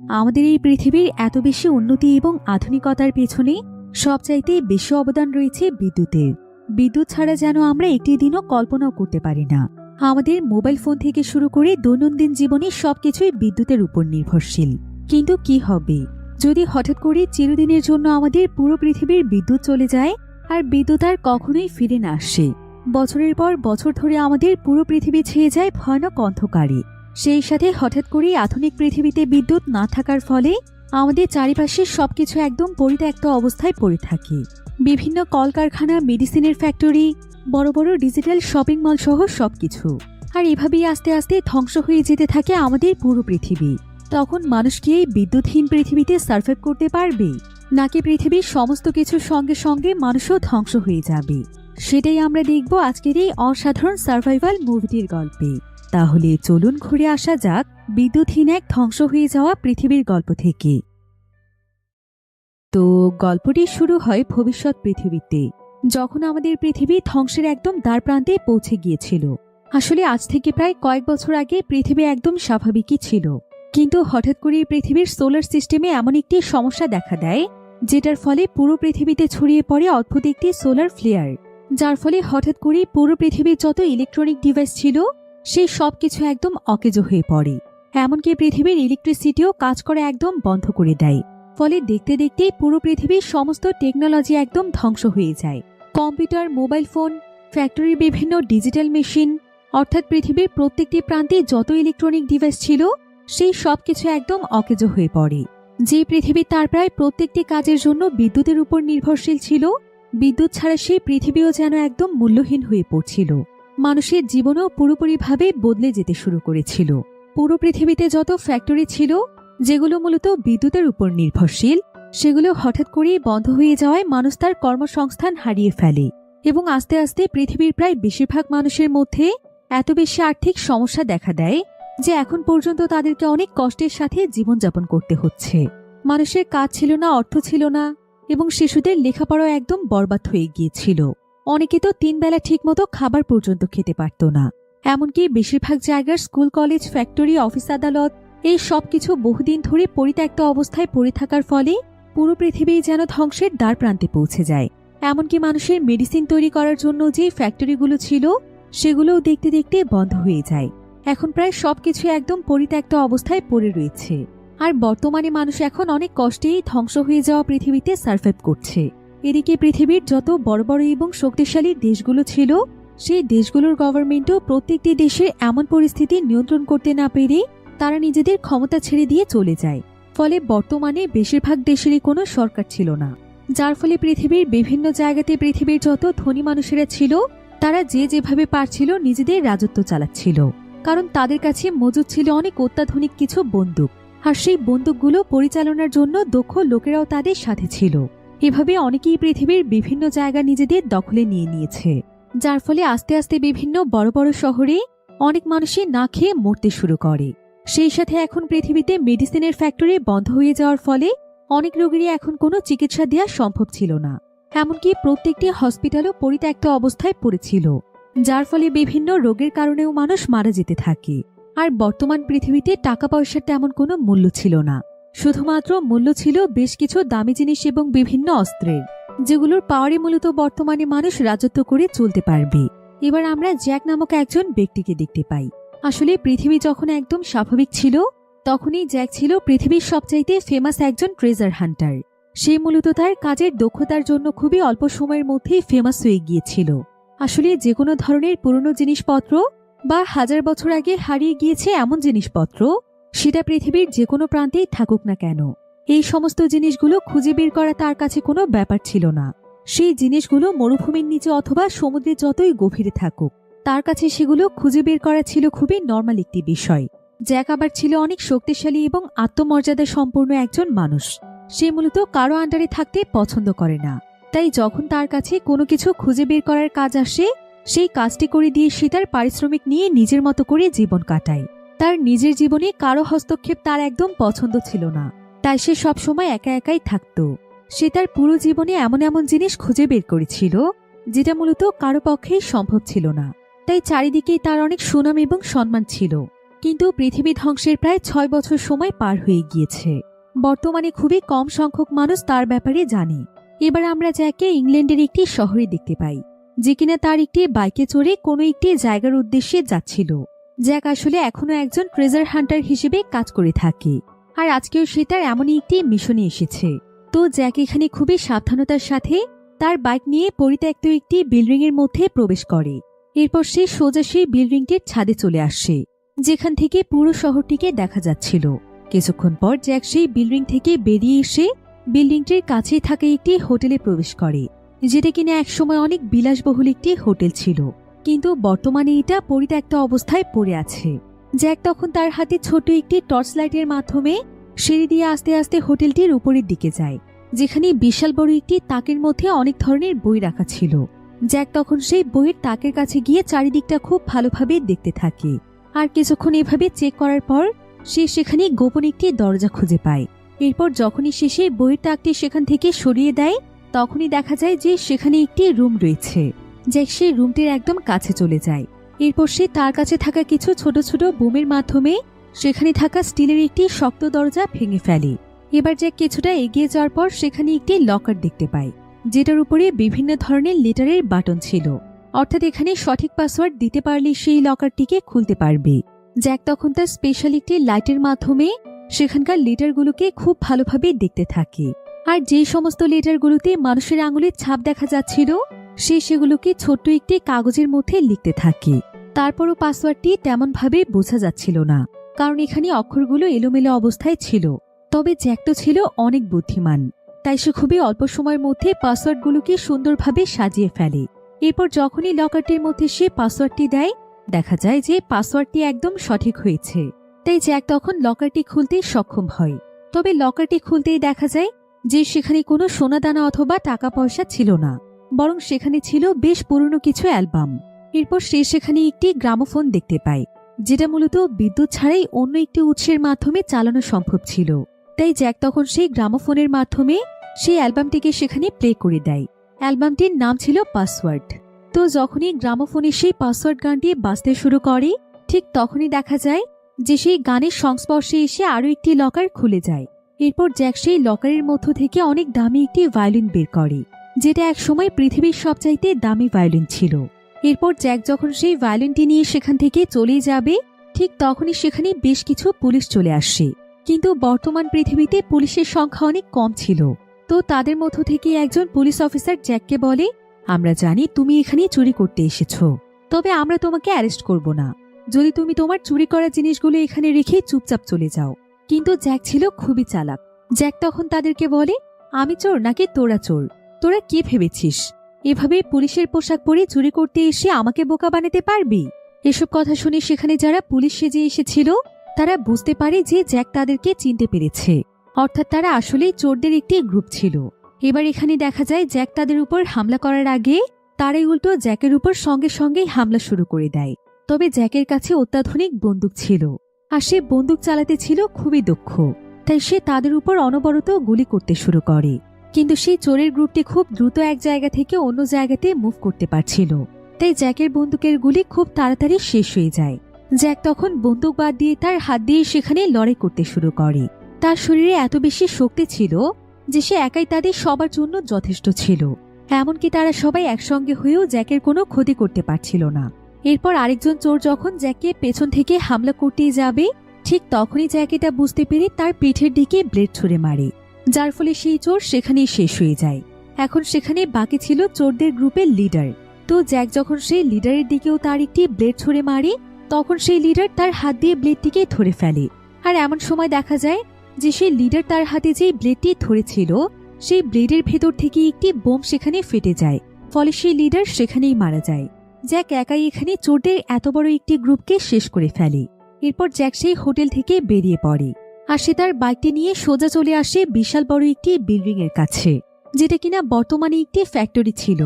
আমাদের এই পৃথিবীর এত বেশি উন্নতি এবং আধুনিকতার পেছনে সবচাইতে বেশি অবদান রয়েছে বিদ্যুতের। বিদ্যুৎ ছাড়া যেন আমরা একটি দিনও কল্পনাও করতে পারি না। আমাদের মোবাইল ফোন থেকে শুরু করে দৈনন্দিন জীবনে সবকিছুই বিদ্যুতের উপর নির্ভরশীল। কিন্তু কি হবে যদি হঠাৎ করে চিরদিনের জন্য আমাদের পুরো পৃথিবীর বিদ্যুৎ চলে যায় আর বিদ্যুৎ আর কখনোই ফিরে না আসে? বছরের পর বছর ধরে আমাদের পুরো পৃথিবী ছেয়ে যায় ভয়ানক অন্ধকারে। সেই সাথে হঠাৎ করে আধুনিক পৃথিবীতে বিদ্যুৎ না থাকার ফলে আমাদের চারিপাশে সবকিছু একদম পরিত্যক্ত অবস্থায় পড়ে থাকে। বিভিন্ন কলকারখানা, মেডিসিনের ফ্যাক্টরি, বড় বড় ডিজিটাল শপিং মল সহ সবকিছু। আর এভাবেই আস্তে আস্তে ধ্বংস হয়ে যেতে থাকে আমাদের পুরো পৃথিবী। তখন মানুষ কি এই বিদ্যুৎহীন পৃথিবীতে সার্ভাইভ করতে পারবে, নাকি পৃথিবীর সমস্ত কিছুর সঙ্গে সঙ্গে মানুষও ধ্বংস হয়ে যাবে? সেটাই আমরা দেখব আজকের এই অসাধারণ সার্ভাইভাল মুভিটির গল্পে। তাহলে চলুন ঘুরে আসা যাক বিদ্যুৎহীন এক ধ্বংস হয়ে যাওয়া পৃথিবীর গল্প থেকে। তো গল্পটি শুরু হয় ভবিষ্যৎ পৃথিবীতে, যখন আমাদের পৃথিবী ধ্বংসের একদম দ্বারপ্রান্তে পৌঁছে গিয়েছিল। আসলে আজ থেকে প্রায় কয়েক বছর আগে পৃথিবী একদম স্বাভাবিকই ছিল, কিন্তু হঠাৎ করে পৃথিবীর সোলার সিস্টেমে এমন একটি সমস্যা দেখা দেয় যেটার ফলে পুরো পৃথিবীতে ছড়িয়ে পড়ে অদ্ভুত একটি সোলার ফ্লেয়ার, যার ফলে হঠাৎ করে পুরো পৃথিবীর যত ইলেকট্রনিক ডিভাইস ছিল সেই সবকিছু একদম অকেজো হয়ে পড়ে। এমনকি পৃথিবীর ইলেকট্রিসিটিও কাজ করা একদম বন্ধ করে দেয়। ফলে দেখতে দেখতেই পুরো পৃথিবীর সমস্ত টেকনোলজি একদম ধ্বংস হয়ে যায়। কম্পিউটার, মোবাইল ফোন, ফ্যাক্টরির বিভিন্ন ডিজিটাল মেশিন, অর্থাৎ পৃথিবীর প্রত্যেকটি প্রান্তে যত ইলেকট্রনিক ডিভাইস ছিল সেই সবকিছু একদম অকেজো হয়ে পড়ে। যে পৃথিবী তার প্রায় প্রত্যেকটি কাজের জন্য বিদ্যুতের উপর নির্ভরশীল ছিল, বিদ্যুৎ ছাড়া সেই পৃথিবীও যেন একদম মূল্যহীন হয়ে পড়ছিল। মানুষের জীবনও পুরোপুরিভাবে বদলে যেতে শুরু করেছিল। পুরো পৃথিবীতে যত ফ্যাক্টরি ছিল যেগুলো মূলত বিদ্যুতের উপর নির্ভরশীল, সেগুলো হঠাৎ করেই বন্ধ হয়ে যাওয়ায় মানুষ তার কর্মসংস্থান হারিয়ে ফেলে এবং আস্তে আস্তে পৃথিবীর প্রায় বেশিরভাগ মানুষের মধ্যে এত বেশি আর্থিক সমস্যা দেখা দেয় যে এখন পর্যন্ত তাদেরকে অনেক কষ্টের সাথে জীবনযাপন করতে হচ্ছে। মানুষের কাজ ছিল না, অর্থ ছিল না এবং শিশুদের লেখাপড়া একদম বরবাদ হয়ে গিয়েছিল। অনেকে তো 3 বেলা ঠিকমতো খাবার পর্যন্ত খেতে পারত না। এমনকি বেশিরভাগ জায়গার স্কুল, কলেজ, ফ্যাক্টরি, অফিস, আদালত এই সবকিছু বহুদিন ধরে পরিত্যক্ত অবস্থায় পড়ে থাকার ফলে পুরো পৃথিবী যেন ধ্বংসের দ্বার প্রান্তে পৌঁছে যায়। এমনকি মানুষের মেডিসিন তৈরি করার জন্য যে ফ্যাক্টরিগুলো ছিল সেগুলোও দেখতে দেখতে বন্ধ হয়ে যায়। এখন প্রায় সবকিছু একদম পরিত্যক্ত অবস্থায় পড়ে রয়েছে। আর বর্তমানে মানুষ এখন অনেক কষ্টেই ধ্বংস হয়ে যাওয়া পৃথিবীতে সার্ভাইভ করছে। এদিকে পৃথিবীর যত বড় বড় এবং শক্তিশালী দেশগুলো ছিল সেই দেশগুলোর গভর্নমেন্টও প্রত্যেকটি দেশের এমন পরিস্থিতি নিয়ন্ত্রণ করতে না পেরে তারা নিজেদের ক্ষমতা ছেড়ে দিয়ে চলে যায়। ফলে বর্তমানে বেশিরভাগ দেশেরই কোনো সরকার ছিল না, যার ফলে পৃথিবীর বিভিন্ন জায়গাতে পৃথিবীর যত ধনী মানুষেরা ছিল তারা যে যেভাবে পারছিল নিজেদের রাজত্ব চালাচ্ছিল, কারণ তাদের কাছে মজুদ ছিল অনেক অত্যাধুনিক কিছু বন্দুক, আর সেই বন্দুকগুলো পরিচালনার জন্য দক্ষ লোকেরাও তাদের সাথে ছিল। এভাবে অনেকেই পৃথিবীর বিভিন্ন জায়গা নিজেদের দখলে নিয়ে নিয়েছে, যার ফলে আস্তে আস্তে বিভিন্ন বড় বড় শহরে অনেক মানুষই না খেয়ে মরতে শুরু করে। সেই সাথে এখন পৃথিবীতে মেডিসিনের ফ্যাক্টরি বন্ধ হয়ে যাওয়ার ফলে অনেক রোগীরই এখন কোনো চিকিৎসা দেওয়া সম্ভব ছিল না। এমনকি প্রত্যেকটি হসপিটালও পরিত্যক্ত অবস্থায় পড়েছিল, যার ফলে বিভিন্ন রোগের কারণেও মানুষ মারা যেতে থাকে। আর বর্তমান পৃথিবীতে টাকা পয়সার তেমন কোনো মূল্য ছিল না, শুধুমাত্র মূল্য ছিল বেশ কিছু দামি জিনিস এবং বিভিন্ন অস্ত্রের, যেগুলোর পাওয়ারে মূলত বর্তমানে মানুষ রাজত্ব করে চলতে পারবে। এবার আমরা জ্যাক নামক একজন ব্যক্তিকে দেখতে পাই। আসলে পৃথিবী যখন একদম স্বাভাবিক ছিল তখনই জ্যাক ছিল পৃথিবীর সবচাইতে ফেমাস একজন ট্রেজার হান্টার। সে মূলত তার কাজের দক্ষতার জন্য খুবই অল্প সময়ের মধ্যেই ফেমাস হয়ে গিয়েছিল। আসলে যে কোনো ধরনের পুরনো জিনিসপত্র বা 1000 বছর আগে হারিয়ে গিয়েছে এমন জিনিসপত্র, সেটা পৃথিবীর যে কোনো প্রান্তেই থাকুক না কেন, এই সমস্ত জিনিসগুলো খুঁজে বের করা তার কাছে কোনো ব্যাপার ছিল না। সেই জিনিসগুলো মরুভূমির নিচে অথবা সমুদ্রে যতই গভীরে থাকুক, তার কাছে সেগুলো খুঁজে বের করা ছিল খুবই নর্মাল একটি বিষয়। জ্যাক আবার ছিল অনেক শক্তিশালী এবং আত্মমর্যাদা সম্পন্ন একজন মানুষ। সে মূলত কারো আন্ডারে থাকতে পছন্দ করে না, তাই যখন তার কাছে কোনো কিছু খুঁজে বের করার কাজ আসে সেই কাজটি করে দিয়ে সে তার পারিশ্রমিক নিয়ে নিজের মতো করে জীবন কাটায়। তার নিজের জীবনে কারো হস্তক্ষেপ তার একদম পছন্দ ছিল না, তাই সে সবসময় একা একাই থাকত। সে তার পুরো জীবনে এমন এমন জিনিস খুঁজে বের করেছিল যেটা মূলত কারো পক্ষেই সম্ভব ছিল না, তাই চারিদিকেই তার অনেক সুনাম এবং সম্মান ছিল। কিন্তু পৃথিবী ধ্বংসের প্রায় 6 বছর সময় পার হয়ে গিয়েছে। বর্তমানে খুবই কম সংখ্যক মানুষ তার ব্যাপারে জানে। এবার আমরা জ্যাককে ইংল্যান্ডের একটি শহরে দেখতে পাই, যে কিনা তার একটি বাইকে চড়ে কোনো একটি জায়গার উদ্দেশ্যে যাচ্ছিল। জ্যাক আসলে এখনো একজন ট্রেজার হান্টার হিসেবে কাজ করে থাকে, আর আজকেও সে তার এমনই একটি মিশনে এসেছে। তো জ্যাক এখানে খুবই সাবধানতার সাথে তার বাইক নিয়ে পরিত্যক্ত একটি বিল্ডিং এর মধ্যে প্রবেশ করে। এরপর সে সোজা সেই বিল্ডিংটির ছাদে চলে আসে, যেখান থেকে পুরো শহরটিকে দেখা যাচ্ছিল। কিছুক্ষণ পর জ্যাক সেই বিল্ডিং থেকে বেরিয়ে এসে বিল্ডিংটির কাছেই থাকা একটি হোটেলে প্রবেশ করে, যেটা কিনা একসময় অনেক বিলাসবহুল একটি হোটেল ছিল, কিন্তু বর্তমানে এটা পরিত্যক্ত অবস্থায় পড়ে আছে। জ্যাক তখন তার হাতে ছোট একটি টর্চ লাইটের মাধ্যমে সিঁড়ি দিয়ে আস্তে আস্তে হোটেলটির উপরের দিকে যায়, যেখানে বিশাল বড় একটি তাকের মধ্যে অনেক ধরনের বই রাখা ছিল। জ্যাক তখন সেই বইয়ের তাকের কাছে গিয়ে চারিদিকটা খুব ভালোভাবে দেখতে থাকে, আর কিছুক্ষণ এভাবে চেক করার পর সে সেখানে গোপন একটি দরজা খুঁজে পায়। এরপর যখনই সে সেই বইয়ের তাকটি সেখান থেকে সরিয়ে দেয়, তখনই দেখা যায় যে সেখানে একটি রুম রয়েছে। জ্যাক সেই রুমটির একদম কাছে চলে যায়। এরপর সে তার কাছে থাকা কিছু ছোট ছোট বোমের মাধ্যমে সেখানে থাকা স্টিলের একটি শক্ত দরজা ভেঙে ফেলে। এবার জ্যাক কিছুটা এগিয়ে যাওয়ার পর সেখানে একটি লকার দেখতে পায়, যেটার উপরে বিভিন্ন ধরনের লেটারের বাটন ছিল। অর্থাৎ এখানে সঠিক পাসওয়ার্ড দিতে পারলে সেই লকারটিকে খুলতে পারবে। জ্যাক তখন তার স্পেশাল একটি লাইটের মাধ্যমে সেখানকার লেটারগুলোকে খুব ভালোভাবে দেখতে থাকে, আর যে সমস্ত লেটারগুলোতে মানুষের আঙুলের ছাপ দেখা যাচ্ছিল সে সেগুলোকে ছোট্ট একটি কাগজের মধ্যে লিখতে থাকে। তারপরও পাসওয়ার্ডটি তেমনভাবে বোঝা যাচ্ছিল না, কারণ এখানে অক্ষরগুলো এলোমেলো অবস্থায় ছিল। তবে জ্যাক তো ছিল অনেক বুদ্ধিমান, তাই সে খুবই অল্প সময়ের মধ্যে পাসওয়ার্ডগুলোকে সুন্দরভাবে সাজিয়ে ফেলে। এরপর যখনই লকারটির মধ্যে সে পাসওয়ার্ডটি দেয়, দেখা যায় যে পাসওয়ার্ডটি একদম সঠিক হয়েছে। তাই জ্যাক তখন লকারটি খুলতে সক্ষম হয়। তবে লকারটি খুলতেই দেখা যায় যে সেখানে কোনো সোনাদানা অথবা টাকা পয়সা ছিল না, বরং সেখানে ছিল বেশ পুরনো কিছু অ্যালবাম। এরপর সে সেখানে একটি গ্রামোফোন দেখতে পায়, যেটা মূলত বিদ্যুৎ ছাড়াই অন্য একটি উৎসের মাধ্যমে চালানো সম্ভব ছিল। তাই জ্যাক তখন সেই গ্রামোফোনের মাধ্যমে সেই অ্যালবামটিকে সেখানে প্লে করে দেয়। অ্যালবামটির নাম ছিল পাসওয়ার্ড। তো যখনই গ্রামোফোনে সেই পাসওয়ার্ড গানটি বাজতে শুরু করে, ঠিক তখনই দেখা যায় যে সেই গানের সংস্পর্শে এসে আরও একটি লকার খুলে যায়। এরপর জ্যাক সেই লকারের মধ্য থেকে অনেক দামি একটি ভায়োলিন বের করে, যেটা একসময় পৃথিবীর সবচাইতে দামি ভায়োলিন ছিল। এরপর জ্যাক যখন সেই ভায়োলিনটি নিয়ে সেখান থেকে চলে যাবে, ঠিক তখনই সেখানে বেশ কিছু পুলিশ চলে আসে। কিন্তু বর্তমান পৃথিবীতে পুলিশের সংখ্যা অনেক কম ছিল। তো তাদের মধ্য থেকে একজন পুলিশ অফিসার জ্যাককে বলে, আমরা জানি তুমি এখানে চুরি করতে এসেছো, তবে আমরা তোমাকে অ্যারেস্ট করব না যদি তুমি তোমার চুরি করা জিনিসগুলো এখানে রেখে চুপচাপ চলে যাও। কিন্তু জ্যাক ছিল খুবই চালাক। জ্যাক তখন তাদেরকে বলে, আমি চোর নাকি তোরা চোর? তোরা কি ভেবেছিস এভাবে পুলিশের পোশাক পরে চুরি করতে এসে আমাকে বোকা বানাতে পারবি? এসব কথা শুনে সেখানে যারা পুলিশ সেজে এসেছিল তারা বুঝতে পারে যে জ্যাক তাদেরকে চিনতে পেরেছে, অর্থাৎ তারা আসলেই চোরদের একটি গ্রুপ ছিল। এবার এখানে দেখা যায় জ্যাক তাদের উপর হামলা করার আগে তারাই উল্টো জ্যাকের উপর সঙ্গে সঙ্গেই হামলা শুরু করে দেয়। তবে জ্যাকের কাছে অত্যাধুনিক বন্দুক ছিল, আর সে বন্দুক চালাতে ছিল খুবই দক্ষ। তাই সে তাদের উপর অনবরত গুলি করতে শুরু করে। কিন্তু সেই চোরের গ্রুপটি খুব দ্রুত এক জায়গা থেকে অন্য জায়গাতে মুভ করতে পারছিল, তাই জ্যাকের বন্দুকের গুলি খুব তাড়াতাড়ি শেষ হয়ে যায়। জ্যাক তখন বন্দুক বাদ দিয়ে তার হাত দিয়ে সেখানে লড়াই করতে শুরু করে। তার শরীরে এত বেশি শক্তি ছিল যে সে একাই তাদের সবার জন্য যথেষ্ট ছিল। এমনকি তারা সবাই একসঙ্গে হয়েও জ্যাকের কোনো ক্ষতি করতে পারছিল না। এরপর আরেকজন চোর যখন জ্যাককে পেছন থেকে হামলা করতে যাবে, ঠিক তখনই জ্যাক এটা বুঝতে পেরে তার পিঠের দিকে ব্লেড ছুঁড়ে মারে, যার ফলে সেই চোর সেখানেই শেষ হয়ে যায়। এখন সেখানে বাকি ছিল চোরদের গ্রুপের লিডার। তো জ্যাক যখন সেই লিডারের দিকেও তার একটি ব্লেড ছুঁড়ে মারে, তখন সেই লিডার তার হাত দিয়ে ব্লেডটিকে ধরে ফেলে। আর এমন সময় দেখা যায় যে সেই লিডার তার হাতে যে ব্লেডটি ধরেছিল সেই ব্লেডের ভেতর থেকে একটি বোম সেখানে ফেটে যায়, ফলে সেই লিডার সেখানেই মারা যায়। জ্যাক একাই এখানে চোরদের এত বড় একটি গ্রুপকে শেষ করে ফেলে। এরপর জ্যাক সেই হোটেল থেকে বেরিয়ে পড়ে, আর সে তার বাইকটি নিয়ে সোজা চলে আসে বিশাল বড় একটি বিল্ডিং এর কাছে, যেটা কিনা বর্তমানে একটি ফ্যাক্টরি ছিল।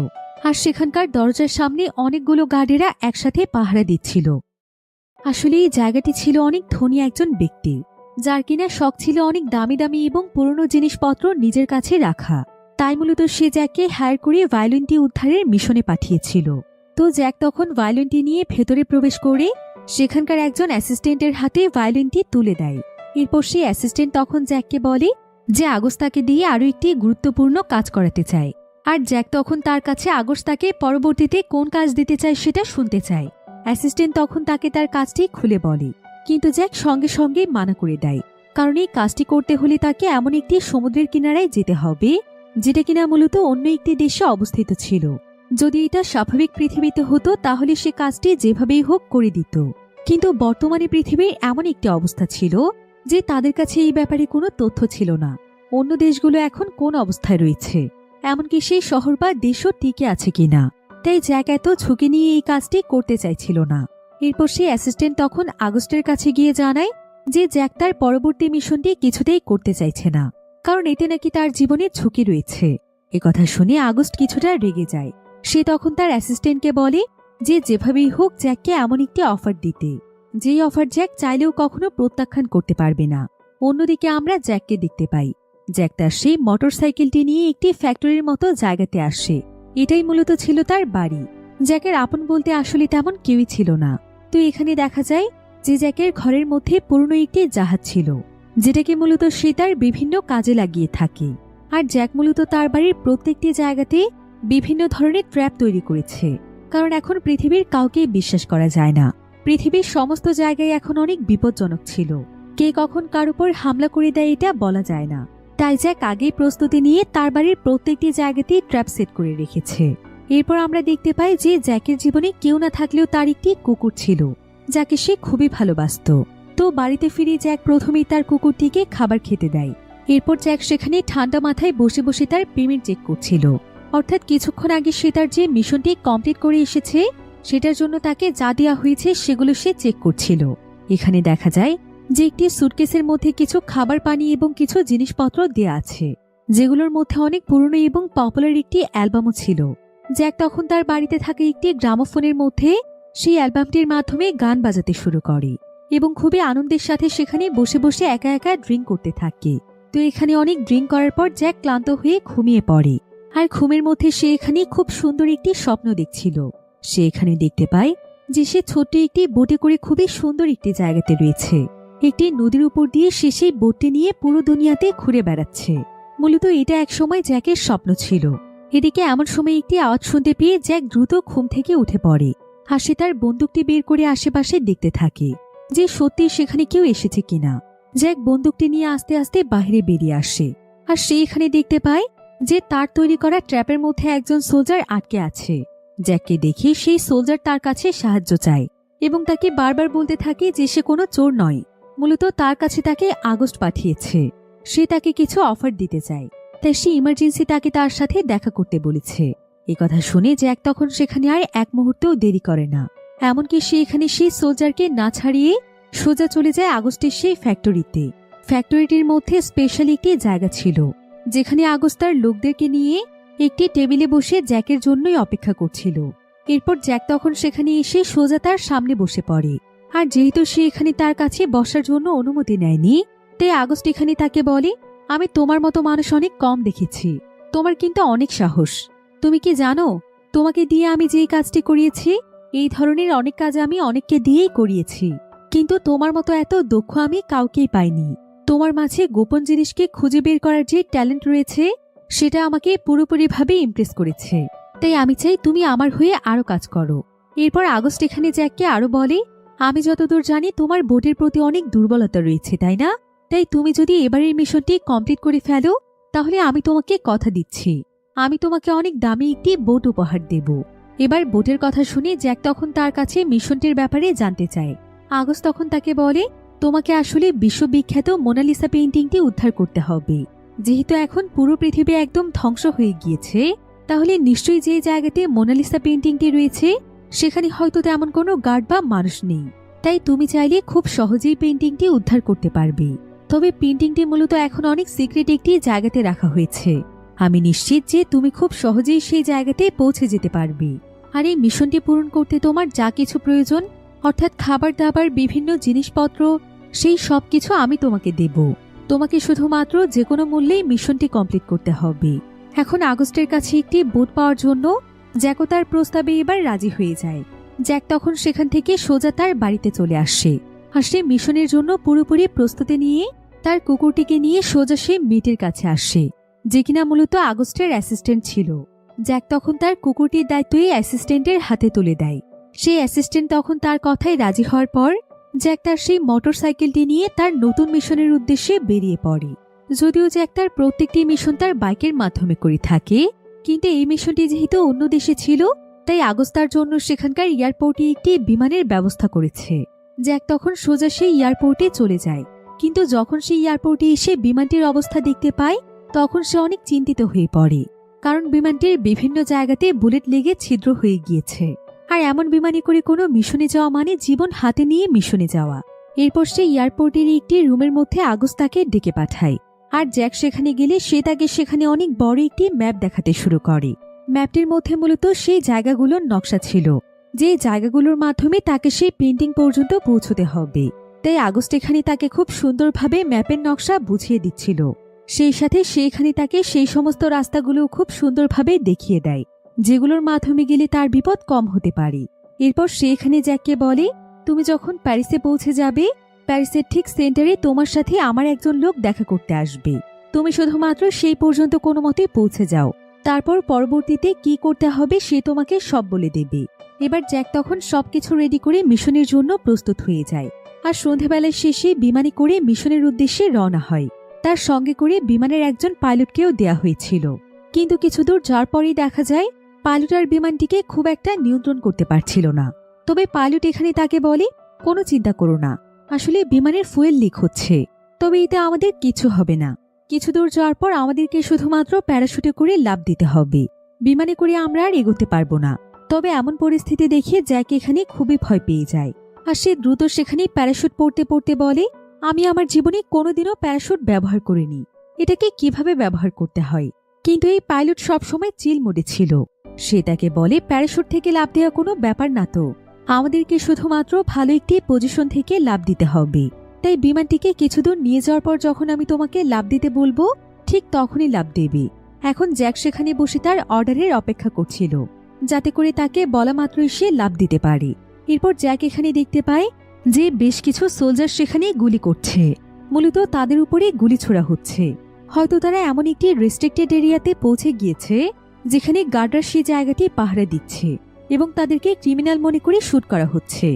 আর সেখানকার দরজার সামনে অনেকগুলো গার্ডেরা একসাথে পাহারা দিচ্ছিল। আসলে এই জায়গাটি ছিল অনেক ধনী একজন ব্যক্তি, যার কিনা শখ ছিল অনেক দামি দামি এবং পুরনো জিনিসপত্র নিজের কাছে রাখা। তাই মূলত সে জ্যাককে হায়ার করে ভায়োলিনটি উদ্ধারের মিশনে পাঠিয়েছিল। তো জ্যাক তখন ভায়োলিনটি নিয়ে ভেতরে প্রবেশ করে সেখানকার একজন অ্যাসিস্ট্যান্টের হাতে ভায়োলিনটি তুলে দেয়। এরপর সেই অ্যাসিস্ট্যান্ট তখন জ্যাককে বলে যে আগস্ট তাকে দিয়ে আরও একটি গুরুত্বপূর্ণ কাজ করাতে চায়। আর জ্যাক তখন তার কাছে আগস্ট তাকে পরবর্তীতে কোন কাজ দিতে চায় সেটা শুনতে চায়। অ্যাসিস্ট্যান্ট তখন তাকে তার কাজটি খুলে বলে, কিন্তু জ্যাক সঙ্গে সঙ্গে মানা করে দেয়, কারণ এই কাজটি করতে হলে তাকে এমন একটি সমুদ্রের কিনারায় যেতে হবে যেটা কিনা মূলত অন্য একটি দেশে অবস্থিত ছিল। যদি এটা স্বাভাবিক পৃথিবীতে হতো তাহলে সে কাজটি যেভাবেই হোক করে দিত, কিন্তু বর্তমানে পৃথিবীর এমন একটি অবস্থা ছিল যে তাদের কাছে এই ব্যাপারে কোনো তথ্য ছিল না। অন্য দেশগুলো এখন কোন অবস্থায় রয়েছে, এমনকি সেই শহর বা দেশও টিকে আছে কিনা। তাই জ্যাক এত ঝুঁকি নিয়ে এই কাজটি করতে চাইছিল না। এরপর সেই অ্যাসিস্ট্যান্ট তখন আগস্টের কাছে গিয়ে জানায় যে জ্যাক তার পরবর্তী মিশনটি কিছুতেই করতে চাইছে না, কারণ এতে নাকি তার জীবনে ঝুঁকি রয়েছে। কথা শুনে আগস্ট কিছুটা রেগে যায়। সে তখন তার অ্যাসিস্ট্যান্টকে বলে যে যেভাবেই হোক জ্যাককে এমন একটি অফার দিতে, যেই অফার জ্যাক চাইলেও কখনো প্রত্যাখ্যান করতে পারবে না। অন্যদিকে আমরা জ্যাককে দেখতে পাই, জ্যাক তার সেই মোটরসাইকেলটি নিয়ে একটি ফ্যাক্টরির মতো জায়গাতে আসে। এটাই মূলত ছিল তার বাড়ি। জ্যাকের আপন বলতে আসলে তেমন কেউই ছিল না। তো এখানে দেখা যায় যে জ্যাকের ঘরের মধ্যে পুরনো একটি জাহাজ ছিল, যেটাকে মূলত সে তার বিভিন্ন কাজে লাগিয়ে থাকে। আর জ্যাক মূলত তার বাড়ির প্রত্যেকটি জায়গাতে বিভিন্ন ধরনের ট্র্যাপ তৈরি করেছে, কারণ এখন পৃথিবীর কাউকে বিশ্বাস করা যায় না। পৃথিবীর সমস্ত জায়গায় এখন অনেক বিপজ্জনক ছিল, কে কখন কার উপর হামলা করে দেয় এটা বলা যায় না। তাই জ্যাক আগেই প্রস্তুতি নিয়ে তার বাড়ির প্রত্যেকটি জায়গাতেই ট্র্যাপ সেট করে রেখেছে। এরপর আমরা দেখতে পাই যে জ্যাকের জীবনে কেউ না থাকলেও তার একটি কুকুর ছিল, যাকে সে খুবই ভালোবাসত। তো বাড়িতে ফিরে জ্যাক প্রথমেই তার কুকুরটিকে খাবার খেতে দেয়। এরপর জ্যাক সেখানে ঠান্ডা মাথায় বসে বসে তার পেমেন্ট চেক করছিল, অর্থাৎ কিছুক্ষণ আগে সে তার যে মিশনটি কমপ্লিট করে এসেছে সেটার জন্য তাকে যা দেওয়া হয়েছে সেগুলো সে চেক করছিল। এখানে দেখা যায় যে একটি সুটকেসের মধ্যে কিছু খাবার, পানি এবং কিছু জিনিসপত্র দেয়া আছে, যেগুলোর মধ্যে অনেক পুরনো এবং পপুলার একটি অ্যালবামও ছিল। জ্যাক তখন তার বাড়িতে থাকা একটি গ্রামোফোনের মধ্যে সেই অ্যালবামটির মাধ্যমে গান বাজাতে শুরু করে এবং খুবই আনন্দের সাথে সেখানে বসে বসে একা একা ড্রিঙ্ক করতে থাকে। তো এখানে অনেক ড্রিঙ্ক করার পর জ্যাক ক্লান্ত হয়ে ঘুমিয়ে পড়ে। আর ঘুমের মধ্যে সে এখানে খুব সুন্দর একটি স্বপ্ন দেখছিল। সে এখানে দেখতে পায় যে সে ছোট্ট একটি বোটে করে খুবই সুন্দর একটি জায়গাতে রয়েছে। একটি নদীর উপর দিয়ে সে সেই বোটটি নিয়ে পুরো দুনিয়াতে ঘুরে বেড়াচ্ছে। মূলত এটা একসময় জ্যাকের স্বপ্ন ছিল। এদিকে এমন সময় একটি আওয়াজ শুনতে পেয়ে জ্যাক দ্রুত ঘুম থেকে উঠে পড়ে আর সে তার বন্দুকটি বের করে আশেপাশে দেখতে থাকে যে সত্যি সেখানে কেউ এসেছে কিনা। জ্যাক বন্দুকটি নিয়ে আস্তে আস্তে বাইরে বেরিয়ে আসে আর সে এখানে দেখতে পায় যে তার তৈরি করা ট্র্যাপের মধ্যে একজন সোলজার আটকে আছে। জ্যাককে দেখে সেই সোলজার তার কাছে সাহায্য চায় এবং তাকে বারবার বলতে থাকে যে সে কোনো চোর নয়, মূলত তার কাছে তাকে আগস্ট পাঠিয়েছে। সে তাকে কিছু অফার দিতে চায়, তাই সে ইমার্জেন্সি তাকে তার সাথে দেখা করতে বলেছে। কথা শুনে জ্যাক তখন সেখানে আর এক মুহূর্তেও দেরি করে না। এমনকি সে এখানে সেই সোলজারকে না ছাড়িয়ে সোজা চলে যায় আগস্টের সেই ফ্যাক্টরিতে। ফ্যাক্টরিটির মধ্যে স্পেশাল একটি জায়গা ছিল, যেখানে আগস্ট তার লোকদেরকে নিয়ে একটি টেবিলে বসে জ্যাকের জন্যই অপেক্ষা করছিল। এরপর জ্যাক তখন সেখানে এসে সোজা তার সামনে বসে পড়ে। আর যেহেতু সে এখানে তার কাছে বসার জন্য অনুমতি নেয়নি, তাই আগস্ট এখানে তাকে বলে, আমি তোমার মতো মানুষ অনেক কম দেখেছি, তোমার কিন্তু অনেক সাহস। তুমি কি জানো, তোমাকে দিয়ে আমি যেই কাজটি করিয়েছি এই ধরনের অনেক কাজ আমি অনেককে দিয়েই করিয়েছি, কিন্তু তোমার মতো এত দক্ষ আমি কাউকেই পাইনি। তোমার মাঝে গোপন জিনিসকে খুঁজে বের করার যে ট্যালেন্ট রয়েছে সেটা আমাকে পুরোপুরিভাবে ইমপ্রেস করেছে। তাই আমি চাই তুমি আমার হয়ে আরো কাজ করো। এরপর আগস্ট এখানে জ্যাককে আরো বলে, আমি যতদূর জানি তোমার বোটের প্রতি অনেক দুর্বলতা রয়েছে, তাই না? তাই তুমি যদি এবারের মিশনটি কমপ্লিট করে ফেলো তাহলে আমি তোমাকে কথা দিচ্ছি, আমি তোমাকে অনেক দামি একটি বোট উপহার দেব। এবার বোটের কথা শুনে জ্যাক তখন তার কাছে মিশনটির ব্যাপারে জানতে চায়। আগস্ট তখন তাকে বলে, তোমাকে আসলে বিশ্ববিখ্যাত মোনালিসা পেইন্টিংটি উদ্ধার করতে হবে। যেহেতু এখন পুরো পৃথিবী একদম ধ্বংস হয়ে গিয়েছে, তাহলে নিশ্চয়ই যে জায়গাতে মোনালিসা পেইন্টিংটি রয়েছে সেখানে হয়তো তেমন কোনো গার্ড বা মানুষ নেই। তাই তুমি চাইলে খুব সহজেই পেইন্টিংটি উদ্ধার করতে পারবে। তবে পেইন্টিংটি মূলত এখন অনেক সিক্রেট একটি জায়গাতে রাখা হয়েছে। আমি নিশ্চিত যে তুমি খুব সহজেই সেই জায়গাতে পৌঁছে যেতে পারবে। আর এই মিশনটি পূরণ করতে তোমার যা কিছু প্রয়োজন, অর্থাৎ খাবার দাবার, বিভিন্ন জিনিসপত্র, সেই সব কিছু আমি তোমাকে দেব। তোমাকে শুধুমাত্র যে কোনো মূল্যেই মিশনটি কমপ্লিট করতে হবে। এখন আগস্টের কাছে একটি বোট পাওয়ার জন্য জ্যাকো তার প্রস্তাবে এবার রাজি হয়ে যায়। জ্যাক তখন সেখান থেকে সোজা তার বাড়িতে চলে আসে। আর সে মিশনের জন্য পুরোপুরি প্রস্তুতি নিয়ে তার কুকুরটিকে নিয়ে সোজা সে মিটের কাছে আসে, যে কিনা মূলত আগস্টের অ্যাসিস্ট্যান্ট ছিল। জ্যাক তখন তার কুকুরটির দায়িত্ব এই অ্যাসিস্ট্যান্টের হাতে তুলে দেয়। সেই অ্যাসিস্ট্যান্ট তখন তার কথায় রাজি হওয়ার পর জ্যাক তার সেই মোটর সাইকেলটি নিয়ে তার নতুন মিশনের উদ্দেশ্যে বেরিয়ে পড়ে। যদিও জ্যাক তার প্রত্যেকটি মিশন তার বাইকের মাধ্যমে করে থাকে, কিন্তু এই মিশনটি যেহেতু অন্য দেশে ছিল, তাই আগস্ট তার জন্য সেখানকার এয়ারপোর্টে একটি বিমানের ব্যবস্থা করেছে। জ্যাক তখন সোজা সেই এয়ারপোর্টে চলে যায়, কিন্তু যখন সে এয়ারপোর্টে এসে বিমানটির অবস্থা দেখতে পায় তখন সে অনেক চিন্তিত হয়ে পড়ে, কারণ বিমানটির বিভিন্ন জায়গাতে বুলেট লেগে ছিদ্র হয়ে গিয়েছে। আর এমন বিমানে করে কোনো মিশনে যাওয়া মানে জীবন হাতে নিয়ে মিশনে যাওয়া। এরপর সে এয়ারপোর্টের একটি রুমের মধ্যে আগস্ট তাকে ডেকে পাঠায়। আর জ্যাক সেখানে গেলে সে তাকে সেখানে অনেক বড় একটি ম্যাপ দেখাতে শুরু করে। ম্যাপটির মধ্যে মূলত সেই জায়গাগুলোর নকশা ছিল, যে জায়গাগুলোর মাধ্যমে তাকে সেই পেন্টিং পর্যন্ত পৌঁছতে হবে। তাই আগস্ট এখানে তাকে খুব সুন্দরভাবে ম্যাপের নকশা বুঝিয়ে দিচ্ছিল। সেই সাথে সেখানে তাকে সেই সমস্ত রাস্তাগুলো খুব সুন্দরভাবে দেখিয়ে দেয়, যেগুলোর মাধ্যমে গেলে তার বিপদ কম হতে পারে। এরপর সেখানে জ্যাককে বলে, তুমি যখন প্যারিসে পৌঁছে যাবে, প্যারিসের ঠিক সেন্টারে তোমার সাথে আমার একজন লোক দেখা করতে আসবে। তুমি শুধুমাত্র সেই পর্যন্ত কোনো মতে পৌঁছে যাও, তারপর পরবর্তীতে কি করতে হবে সে তোমাকে সব বলে দেবে। এবার জ্যাক তখন সবকিছু রেডি করে মিশনের জন্য প্রস্তুত হয়ে যায়। আর সন্ধেবেলার শেষে বিমানে করে মিশনের উদ্দেশ্যে রওনা হয়। তার সঙ্গে করে বিমানের একজন পাইলটকেও দেয়া হয়েছিল, কিন্তু কিছু দূর যাওয়ার পরেই দেখা যায় পাইলট আর বিমানটিকে খুব একটা নিয়ন্ত্রণ করতে পারছিল না। তবে পাইলট এখানে তাকে বলে, কোনো চিন্তা করো না, আসলে বিমানের ফুয়েল লিক হচ্ছে, তবে এতে আমাদের কিছু হবে না। কিছু দূর যাওয়ার পর আমাদেরকে শুধুমাত্র প্যারাশুটে করে লাফ দিতে হবে, বিমানে করে আমরা আর এগোতে পারবো না। তবে এমন পরিস্থিতি দেখে জ্যাক এখানে খুবই ভয় পেয়ে যায়। আর সে দ্রুত সেখানে প্যারাশুট পড়তে পড়তে বলে, আমি আমার জীবনে কোনোদিনও প্যারাশুট ব্যবহার করিনি, এটাকে কিভাবে ব্যবহার করতে হয়। কিন্তু এই পাইলট সবসময় চিল মোডে ছিল। সে তাকে বলে, প্যারাশুট থেকে লাফ দেওয়া কোনো ব্যাপার না তো, আমাদেরকে শুধুমাত্র ভালো একটি পজিশন থেকে লাফ দিতে হবে। তাই বিমানটিকে কিছু দূর নিয়ে যাওয়ার পর যখন আমি তোমাকে লাফ দিতে বলবো, ঠিক তখনই লাফ দেবে। এখন জ্যাক সেখানে বসে তার অর্ডারের অপেক্ষা করছিল, যাতে করে তাকে বলা মাত্রই সে লাফ দিতে পারে। এরপর জ্যাক এখানে দেখতে পায় যে বেশ কিছু সোলজার সেখানে গুলি করছে, মূলত তাদের উপরে গুলি ছোড়া হচ্ছে। হয়তো তারা এমন একটি রেস্ট্রিক্টেড এরিয়াতে পৌঁছে গিয়েছে যেখানে গার্ডরা সেই জায়গাটি পাহারা দিচ্ছে এবং তাদেরকে ক্রিমিনাল মনে করে শুট করা হচ্ছে।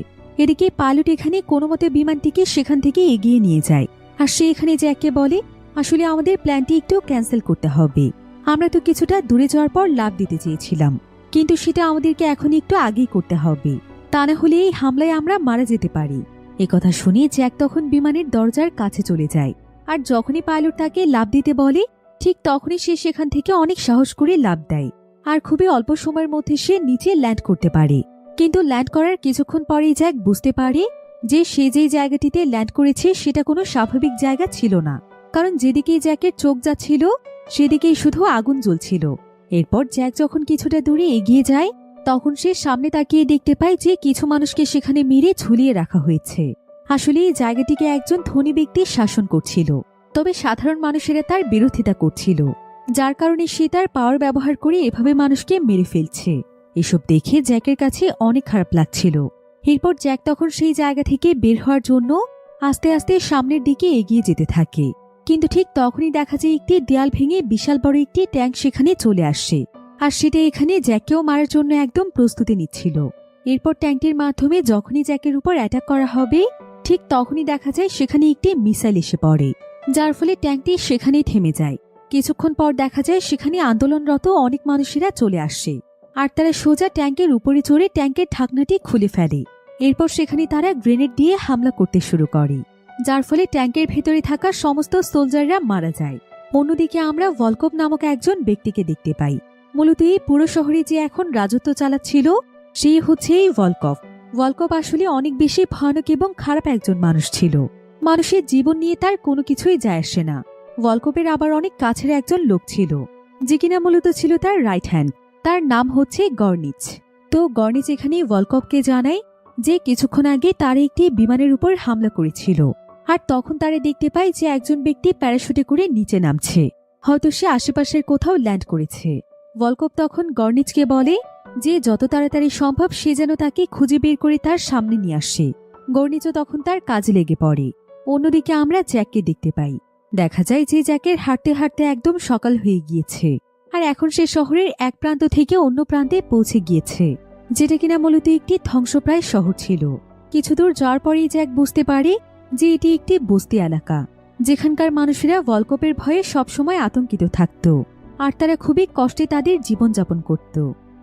এদিকে পাইলট এখানে কোনো মতে বিমানটিকে সেখান থেকে এগিয়ে নিয়ে যায়। আর সে এখানে জ্যাককে বলে, আসলে আমাদের প্ল্যানটি একটু ক্যান্সেল করতে হবে। আমরা তো কিছুটা দূরে যাওয়ার পর লাফ দিতে চেয়েছিলাম, কিন্তু সেটা আমাদেরকে এখন একটু আগেই করতে হবে, তা না হলে এই হামলায় আমরা মারা যেতে পারি। একথা শুনে জ্যাক তখন বিমানের দরজার কাছে চলে যায়। আর যখনই পাইলট তাকে লাফ দিতে বলে, ঠিক তখনই সে সেখান থেকে অনেক সাহস করে লাফ দেয়। আর খুবই অল্প সময়ের মধ্যে সে নিচে ল্যান্ড করতে পারে। কিন্তু ল্যান্ড করার কিছুক্ষণ পরেই জ্যাক বুঝতে পারে যে সে যেই জায়গাটিতে ল্যান্ড করেছে সেটা কোনো স্বাভাবিক জায়গা ছিল না, কারণ যেদিকেই জ্যাকের চোখ যাচ্ছিল সেদিকেই শুধু আগুন জ্বলছিল। এরপর জ্যাক যখন কিছুটা দূরে এগিয়ে যায় তখন সে সামনে তাকিয়ে দেখতে পায় যে কিছু মানুষকে সেখানে মেরে ঝুলিয়ে রাখা হয়েছে। আসলে এই জায়গাটিকে একজন ধনী ব্যক্তি শাসন করছিল, তবে সাধারণ মানুষেরা তার বিরোধিতা করছিল, যার কারণে সে তার পাওয়ার ব্যবহার করে এভাবে মানুষকে মেরে ফেলছে। এসব দেখে জ্যাকের কাছে অনেক খারাপ লাগছিল। এরপর জ্যাক তখন সেই জায়গা থেকে বের হওয়ার জন্য আস্তে আস্তে সামনের দিকে এগিয়ে যেতে থাকে, কিন্তু ঠিক তখনই দেখা যায় একটি দেয়াল ভেঙে বিশাল বড় একটি ট্যাঙ্ক সেখানে চলে আসে। আর সেটা এখানে জ্যাককেও মারার জন্য একদম প্রস্তুতি নিচ্ছিল। এরপর ট্যাঙ্কটির মাধ্যমে যখনই জ্যাকের উপর অ্যাটাক করা হবে, ঠিক তখনই দেখা যায় সেখানে একটি মিসাইল এসে পড়ে, যার ফলে ট্যাঙ্কটি সেখানেই থেমে যায়। কিছুক্ষণ পর দেখা যায় সেখানে আন্দোলনরত অনেক মানুষেরা চলে আসে, আর তারা সোজা ট্যাঙ্কের উপরে চড়ে ট্যাঙ্কের ঢাকনাটি খুলে ফেলে। এরপর সেখানে তারা গ্রেনেড দিয়ে হামলা করতে শুরু করে, যার ফলে ট্যাঙ্কের ভেতরে থাকা সমস্ত সোলজাররা মারা যায়। অন্যদিকে আমরা ভলকভ নামক একজন ব্যক্তিকে দেখতে পাই। মূলত এই পুরো শহরে যে এখন রাজত্ব চালাচ্ছিল সেই হচ্ছে এই ভলকভ। ভলকভ আসলে অনেক বেশি ভয়ানক এবং খারাপ একজন মানুষ ছিল। মানুষের জীবন নিয়ে তার কোনো কিছুই যায় আসে না। ভলকভের আবার অনেক কাছের একজন লোক ছিল, যে কিনা মূলত ছিল তার রাইট হ্যান্ড। তার নাম হচ্ছে গর্নিচ। তো গর্নিচ এখানে ভলকভকে জানায় যে কিছুক্ষণ আগে তার একটি বিমানের উপর হামলা করেছিল, আর তখন তারা দেখতে পায় যে একজন ব্যক্তি প্যারাশুটে করে নিচে নামছে, হয়তো সে আশেপাশের কোথাও ল্যান্ড করেছে। ভলকভ তখন গর্নিচকে বলে, যে যত তাড়াতাড়ি সম্ভব সে যেন তাকে খুঁজে বের করে তার সামনে নিয়ে আসে। গর্নিচ তখন তার কাজে লেগে পড়ে। অন্যদিকে আমরা জ্যাককে দেখতে পাই। দেখা যায় যে জ্যাকের হাঁটতে হাঁটতে একদম সকাল হয়ে গিয়েছে, আর এখন সে শহরের এক প্রান্ত থেকে অন্য প্রান্তে পৌঁছে গিয়েছে, যেটা কিনা মূলত একটি ধ্বংসপ্রায় শহর ছিল। কিছু দূর যাওয়ার পরেই জ্যাক বুঝতে পারে যে এটি একটি বস্তি এলাকা, যেখানকার মানুষেরা ওয়ার্ল্ডকাপের ভয়ে সবসময় আতঙ্কিত থাকত, আর তারা খুবই কষ্টে তাদের জীবনযাপন করত।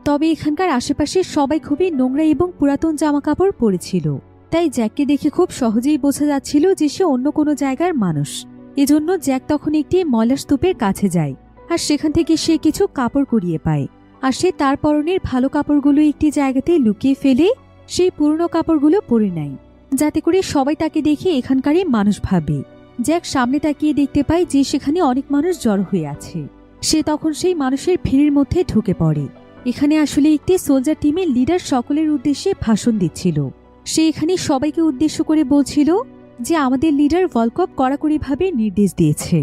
তবে এখানকার আশেপাশে সবাই খুবই নোংরা এবং পুরাতন জামাকাপড় পরেছিল, তাই জ্যাককে দেখে খুব সহজেই বোঝা যাচ্ছিল যে সে অন্য কোনো জায়গার মানুষ। এজন্য জ্যাক তখন একটি ময়লার স্তূপের কাছে যায়, আর সেখান থেকে সে কিছু কাপড় কুড়িয়ে পায়, আর সে তার পরনের ভালো কাপড়গুলো একটি জায়গাতে লুকিয়ে ফেলে সেই পুরনো কাপড়গুলো পরে নেয়, যাতে করে সবাই তাকে দেখে এখানকারই মানুষ ভাবে। জ্যাক সামনে তাকিয়ে দেখতে পায় যে সেখানে অনেক মানুষ জড়ো হয়ে আছে। সে তখন সেই মানুষের ভিড়ের মধ্যে ঢুকে পড়ে। এখানে আসলে একটি সোলজার টিমের লিডার সকলের উদ্দেশ্যে ভাষণ দিচ্ছিল। সে এখানে সবাইকে উদ্দেশ্য করে বলছিল যে আমাদের লিডার ওয়ার্ল্ডকাপ কড়াকড়িভাবে নির্দেশ দিয়েছে,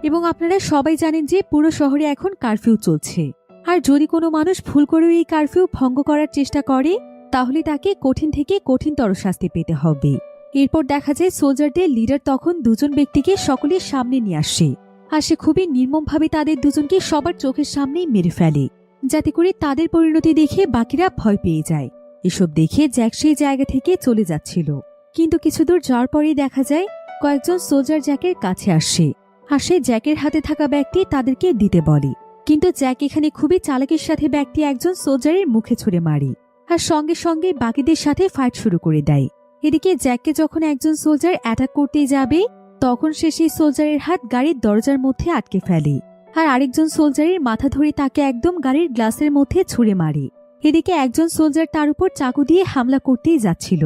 এবং আপনারা সবাই জানেন যে পুরো শহরে এখন কারফিউ চলছে, আর যদি কোনো মানুষ ভুল করে এই কারফিউ ভঙ্গ করার চেষ্টা করে তাহলে তাকে কঠিন থেকে কঠিনতর শাস্তি পেতে হবে। এরপর দেখা যায় সোলজারদের লিডার তখন দুজন ব্যক্তিকে সকলের সামনে নিয়ে আসে, আর সে খুবই নির্মমভাবে তাদের দুজনকে সবার চোখের সামনেই মেরে ফেলে, যাতে করে তাদের পরিণতি দেখে বাকিরা ভয় পেয়ে যায়। এসব দেখে জ্যাক সেই জায়গা থেকে চলে যাচ্ছিল, কিন্তু কিছু দূর যাওয়ার পরেই দেখা যায় কয়েকজন সোলজার জ্যাকের কাছে আসে, আর সে জ্যাকের হাতে থাকা ব্যাগটি তাদেরকে দিতে বলে। কিন্তু জ্যাক এখানে খুবই চালাকির সাথে ব্যাগটি একজন সোলজারের মুখে ছুঁড়ে মারে, আর সঙ্গে সঙ্গে বাকিদের সাথে ফাইট শুরু করে দেয়। এদিকে জ্যাককে যখন একজন সোলজার অ্যাটাক করতে যাবে তখন সে সেই সোলজারের হাত গাড়ির দরজার মধ্যে আটকে ফেলে, আর আরেকজন সোলজারের মাথা ধরে তাকে একদম গাড়ির গ্লাসের মধ্যে ছুঁড়ে মারে। এদিকে একজন সোলজার তার উপর চাকু দিয়ে হামলা করতেই যাচ্ছিল,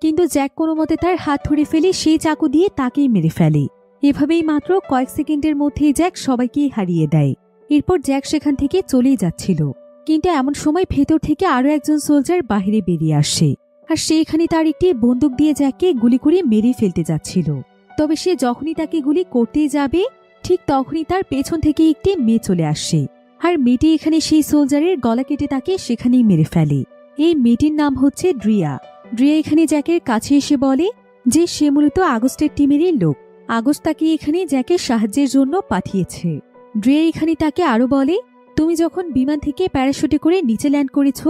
কিন্তু জ্যাক কোনো মতে তার হাত ধরে ফেলে সেই চাকু দিয়ে তাকেই মেরে ফেলে। এভাবেই মাত্র কয়েক সেকেন্ডের মধ্যেই জ্যাক সবাইকেই হারিয়ে দেয়। এরপর জ্যাক সেখান থেকে চলেই যাচ্ছিল, কিন্তু এমন সময় ভেতর থেকে আরো একজন সোলজার বাহিরে বেরিয়ে আসে, আর সেইখানে তার একটি বন্দুক দিয়ে জ্যাককে গুলি করে মেরে ফেলতে যাচ্ছিল। তবে সে যখনই তাকে গুলি করতেই যাবে ঠিক তখনই তার পেছন থেকে একটি মেয়ে চলে আসে, আর মেয়েটি এখানে সেই সোলজারের গলা কেটে তাকে সেখানেই মেরে ফেলে। এই মেয়েটির নাম হচ্ছে ড্রিয়া। ড্রিয়া এখানে জ্যাকের কাছে এসে বলে যে সে মূলত আগস্টের টিমেরই লোক। আগস্ট তাকে এখানে জ্যাকের সাহায্যের জন্য পাঠিয়েছে। ড্রিয়া এখানে তাকে আরো বলে, তুমি যখন বিমান থেকে প্যারাশুটে করে নিচে ল্যান্ড করেছ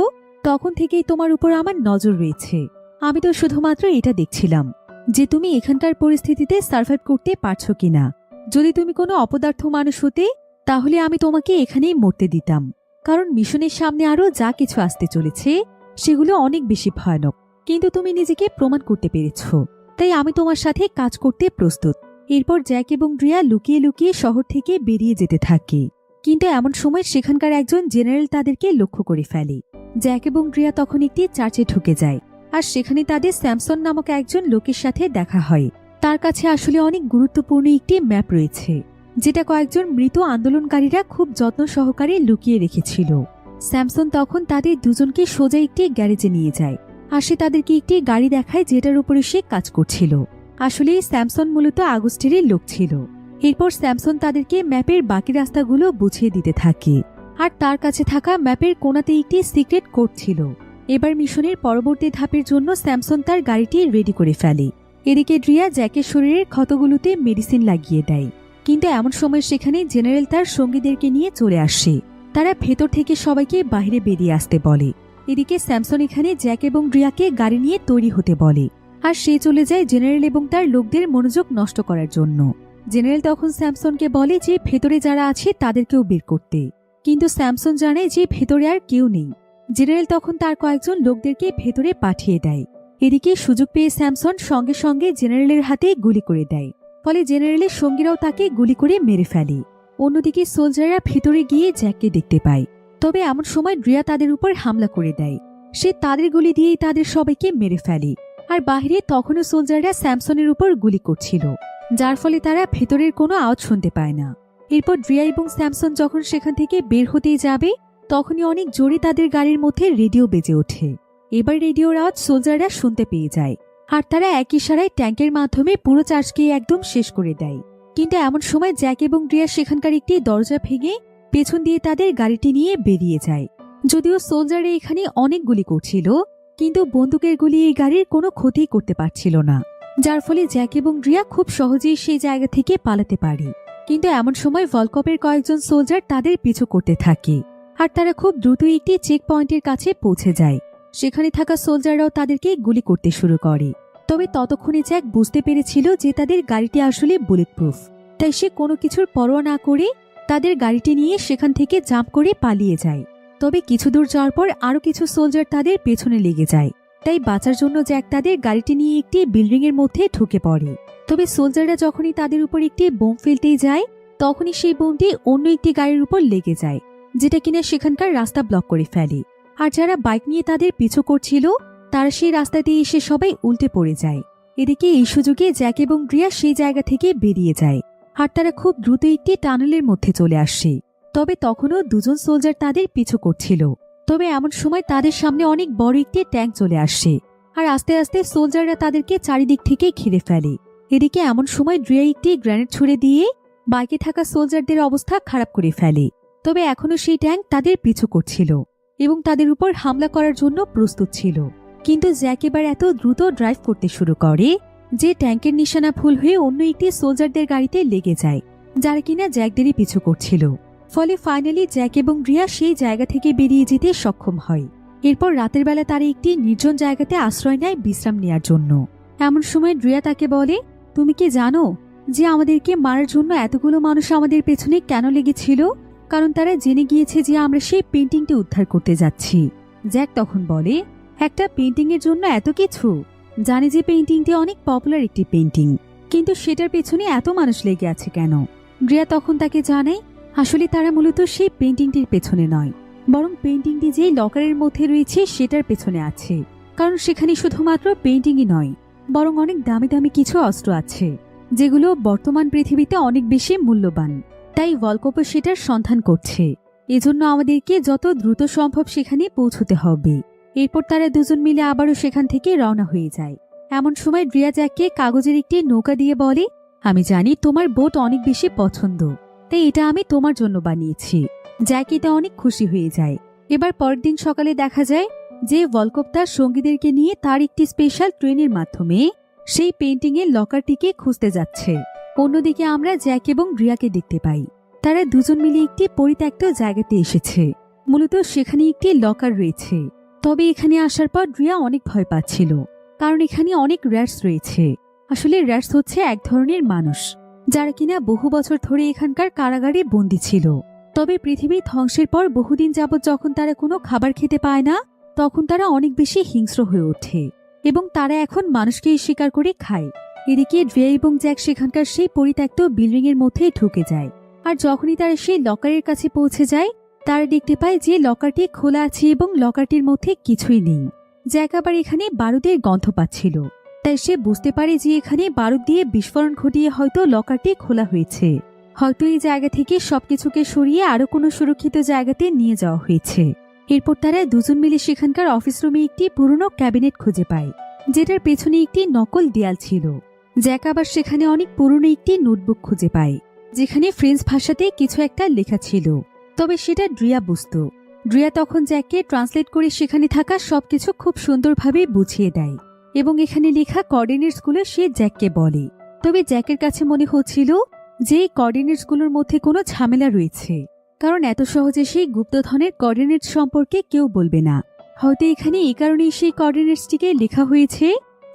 তখন থেকেই তোমার উপর আমার নজর রয়েছে। আমি তো শুধুমাত্র এটা দেখছিলাম যে তুমি এখানকার পরিস্থিতিতে সার্ভাইভ করতে পারছো কিনা। যদি তুমি কোনো অপদার্থ মানুষ হতে তাহলে আমি তোমাকে এখানেই মরতে দিতাম, কারণ মিশনের সামনে আরো যা কিছু আসতে চলেছে সেগুলো অনেক বেশি ভয়ানক। কিন্তু তুমি নিজেকে প্রমাণ করতে পেরেছ, তাই আমি তোমার সাথে কাজ করতে প্রস্তুত। এরপর জ্যাক এবং ড্রিয়া লুকিয়ে লুকিয়ে শহর থেকে বেরিয়ে যেতে থাকে, কিন্তু এমন সময় সেখানকার একজন জেনারেল তাদেরকে লক্ষ্য করে ফেলে। জ্যাক এবং ড্রিয়া তখন একটি চার্চে ঢুকে যায়, আর সেখানে তাদের স্যামসন নামক একজন লোকের সাথে দেখা হয়। তার কাছে আসলে অনেক গুরুত্বপূর্ণ একটি ম্যাপ রয়েছে, যেটা কয়েকজন মৃত আন্দোলনকারীরা খুব যত্ন সহকারে লুকিয়ে রেখেছিল। স্যামসন তখন তাদের দুজনকে সোজা একটি গ্যারেজে নিয়ে যায়, আর সে তাদেরকে একটি গাড়ি দেখায় যেটার উপরে সে কাজ করছিল। আসলে স্যামসন মূলত আগস্টেরই লোক ছিল। এরপর স্যামসন তাদেরকে ম্যাপের বাকি রাস্তাগুলো বুঝিয়ে দিতে থাকে, আর তার কাছে থাকা ম্যাপের কোণাতে একটি সিক্রেট কোড ছিল। এবার মিশনের পরবর্তী ধাপের জন্য স্যামসন তার গাড়িটি রেডি করে ফেলে। এদিকে ড্রিয়া জ্যাকের শরীরের ক্ষতগুলোতে মেডিসিন লাগিয়ে দেয়, কিন্তু এমন সময় সেখানে জেনারেল তার সঙ্গীদেরকে নিয়ে চলে আসে। তারা ভেতর থেকে সবাইকে বাইরে বেরিয়ে আসতে বলে। এদিকে স্যামসন এখানে জ্যাক এবং ড্রিয়াকে গাড়ি নিয়ে তৈরি হতে বলে, আর সে চলে যায় জেনারেল এবং তার লোকদের মনোযোগ নষ্ট করার জন্য। জেনারেল তখন স্যামসনকে বলে যে ভেতরে যারা আছে তাদেরকেও বের করতে, কিন্তু স্যামসন জানে যে ভেতরে আর কেউ নেই। জেনারেল তখন তার কয়েকজন লোকদেরকে ভেতরে পাঠিয়ে দেয়। এদিকে সুযোগ পেয়ে স্যামসন সঙ্গে সঙ্গে জেনারেলের হাতে গুলি করে দেয়, ফলে জেনারেলের সঙ্গীরাও তাকে গুলি করে মেরে ফেলে। অন্যদিকে সোলজাররা ভেতরে গিয়ে জ্যাককে দেখতে পায়, তবে এমন সময় ড্রিয়া তাদের উপর হামলা করে দেয়। সে তাদের গুলি দিয়েই তাদের সবাইকে মেরে ফেলে, আর বাহিরে তখনও সোলজাররা স্যামসনের উপর গুলি করছিল, যার ফলে তারা ভেতরের কোনো আওয়াজ শুনতে পায় না। এরপর ড্রিয়া এবং স্যামসন যখন সেখান থেকে বের হতেই যাবে তখনই অনেক জোরে তাদের গাড়ির মধ্যে রেডিও বেজে ওঠে। এবার রেডিওর আওয়াজ সোলজাররা শুনতে পেয়ে যায়, আর তারা একই ইশারায় ট্যাঙ্কের মাধ্যমে পুরো চার্জকে একদম শেষ করে দেয়। কিন্তু এমন সময় জ্যাক এবং ড্রিয়া সেখানকার একটি দরজা ভেঙে পেছন দিয়ে তাদের গাড়িটি নিয়ে বেরিয়ে যায়। যদিও সোলজাররা এখানে অনেক গুলি করছিল, কিন্তু বন্দুকের গুলি এই গাড়ির কোনো ক্ষতি করতে পারছিল না, যার ফলে জ্যাক এবং রিয়া খুব সহজেই সেই জায়গা থেকে পালাতে পারে। কিন্তু এমন সময় ভলকপের কয়েকজন সোলজার তাদের পিছু করতে থাকে, আর তারা খুব দ্রুত একটি চেক পয়েন্টের কাছে পৌঁছে যায়। সেখানে থাকা সোলজাররাও তাদেরকে গুলি করতে শুরু করে। তবে ততক্ষণে জ্যাক বুঝতে পেরেছিল যে তাদের গাড়িটি আসলে বুলেট প্রুফ, তাই সে কোনো কিছুর পরোয়া না করে তাদের গাড়িটি নিয়ে সেখান থেকে জাম্প করে পালিয়ে যায়। তবে কিছু দূর যাওয়ার পর আরও কিছু সোলজার তাদের পেছনে লেগে যায়, তাই বাঁচার জন্য জ্যাক তাদের গাড়িটি নিয়ে একটি বিল্ডিং এর মধ্যে ঢুকে পড়ে। তবে সোলজাররা যখনই তাদের উপর একটি বোম ফেলতেই যায়, তখনই সেই বোমটি অন্য একটি গাড়ির উপর লেগে যায়, যেটা কিনা সেখানকার রাস্তা ব্লক করে ফেলে। আর যারা বাইক নিয়ে তাদের পিছু করছিল, তারা সেই রাস্তা দিয়ে এসে সবাই উল্টে পড়ে যায়। এদিকে এই সুযোগে জ্যাক এবং রিয়া সেই জায়গা থেকে বেরিয়ে যায়, আর তারা খুব দ্রুত একটি টানেলের মধ্যে চলে আসে। তবে তখনও দুজন সোলজার তাদের পিছু করছিল। তবে এমন সময় তাদের সামনে অনেক বড় একটি ট্যাঙ্ক চলে আসে, আর আস্তে আস্তে সোলজাররা তাদেরকে চারিদিক থেকে ঘিরে ফেলে। এদিকে এমন সময় রিয়া একটি গ্রেনেড ছুড়ে দিয়ে বাইকে থাকা সোলজারদের অবস্থা খারাপ করে ফেলে। তবে এখনও সেই ট্যাঙ্ক তাদের পিছু করছিল এবং তাদের উপর হামলা করার জন্য প্রস্তুত ছিল। কিন্তু জ্যাক এবার এত দ্রুত ড্রাইভ করতে শুরু করে যে ট্যাঙ্কের নিশানা ভুল হয়ে অন্য একটি সোলজারদের গাড়িতে লেগে যায়, যারা কিনা জ্যাকদেরই পিছু করছিল। ফলে ফাইনালি জ্যাক এবং রিয়া সেই জায়গা থেকে বেরিয়ে যেতে সক্ষম হয়। এরপর রাতের বেলা তারা একটি নির্জন জায়গাতে আশ্রয় নেয় বিশ্রাম নেওয়ার জন্য। এমন সময় রিয়া তাকে বলে, তুমি কি জানো যে আমাদেরকে মারার জন্য এতগুলো মানুষ আমাদের পেছনে কেন লেগেছিল? কারণ তারা জেনে গিয়েছে যে আমরা সেই পেন্টিংটি উদ্ধার করতে যাচ্ছি। জ্যাক তখন বলে, একটা পেন্টিং এর জন্য এত কিছু? জানি যে পেন্টিংটি অনেক পপুলার একটি পেন্টিং, কিন্তু সেটার পেছনে এত মানুষ লেগে আছে কেন? রিয়া তখন তাকে জানায়, আসলে তারা মূলত সেই পেন্টিংটির পেছনে নয়, বরং পেন্টিংটি যে লকারের মধ্যে রয়েছে সেটার পেছনে আছে। কারণ সেখানে শুধুমাত্র পেন্টিংই নয়, বরং অনেক দামি দামি কিছু অস্ত্র আছে, যেগুলো বর্তমান পৃথিবীতে অনেক বেশি মূল্যবান। তাই ভলকপ সেটার সন্ধান করছে। এজন্য আমাদেরকে যত দ্রুত সম্ভব সেখানে পৌঁছতে হবে। এরপর তারা দুজন মিলে আবারও সেখান থেকে রওনা হয়ে যায়। এমন সময় রিয়া জ্যাককে কাগজের একটি নৌকা দিয়ে বলে, আমি জানি তোমার বোট অনেক বেশি পছন্দ, তাই এটা আমি তোমার জন্য বানিয়েছি। জ্যাক এতে অনেক খুশি হয়ে যায়। এবার পরের দিন সকালে দেখা যায় যে ভলকপ তার সঙ্গীদেরকে নিয়ে তার একটি স্পেশাল ট্রেনের মাধ্যমে সেই পেন্টিং এর লকারটিকে খুঁজতে যাচ্ছে। অন্যদিকে আমরা জ্যাক এবং রিয়াকে দেখতে পাই, তারা দুজন মিলে একটি পরিত্যক্ত জায়গাতে এসেছে। মূলত সেখানে একটি লকার রয়েছে। তবে এখানে আসার পর রিয়া অনেক ভয় পাচ্ছিল, কারণ এখানে অনেক র্যাটস রয়েছে। আসলে র্যাটস হচ্ছে এক ধরনের মানুষ, যারা কিনা বহু বছর ধরে এখানকার কারাগারে বন্দী ছিল। তবে পৃথিবী ধ্বংসের পর বহুদিন যাবৎ যখন তারা কোনো খাবার খেতে পায় না, তখন তারা অনেক বেশি হিংস্র হয়ে ওঠে এবং তারা এখন মানুষকেই শিকার করে খায়। এদিকে রিয়া এবং জ্যাক সেখানকার সেই পরিত্যক্ত বিল্ডিং এর মধ্যে ঢুকে যায়। আর যখনই তারা সেই লকারের কাছে পৌঁছে যায়, তারা দেখতে পায় যে লকারটি খোলা আছে এবং লকারটির মধ্যে কিছুই নেই। জ্যাক আবার এখানে বারুদের গন্ধ পাচ্ছিল, তাই সে বুঝতে পারে যে এখানে বারুদ দিয়ে বিস্ফোরণ ঘটিয়ে হয়তো লকারটি খোলা হয়েছে। হয়তো এই জায়গা থেকে সবকিছুকে সরিয়ে আরো কোনো সুরক্ষিত জায়গাতে নিয়ে যাওয়া হয়েছে। এরপর তারা দুজন মিলে সেখানকার অফিস রুমে একটি পুরনো ক্যাবিনেট খুঁজে পায়, যেটার পেছনে একটি নকল দেয়াল ছিল। জ্যাক আবার সেখানে অনেক পুরনো একটি নোটবুক খুঁজে পায়, যেখানে ফ্রেঞ্চ ভাষাতে কিছু একটা লেখা ছিল। তবে সেটা রিয়া বুঝত। রিয়া তখন জ্যাককে ট্রান্সলেট করে সেখানে থাকা সবকিছু খুব সুন্দরভাবে বুঝিয়ে দেয় এবং এখানে লেখা কোঅর্ডিনেটসগুলো সে জ্যাককে বলে। তবে জ্যাকের কাছে মনে হচ্ছিল যে এই কোঅর্ডিনেটসগুলোর মধ্যে কোনো ঝামেলা রয়েছে, কারণ এত সহজে সেই গুপ্তধনের কোঅর্ডিনেটস সম্পর্কে কেউ বলবে না। হয়তো এখানে এই কারণেই সেই কোঅর্ডিনেটসটিকে লেখা হয়েছে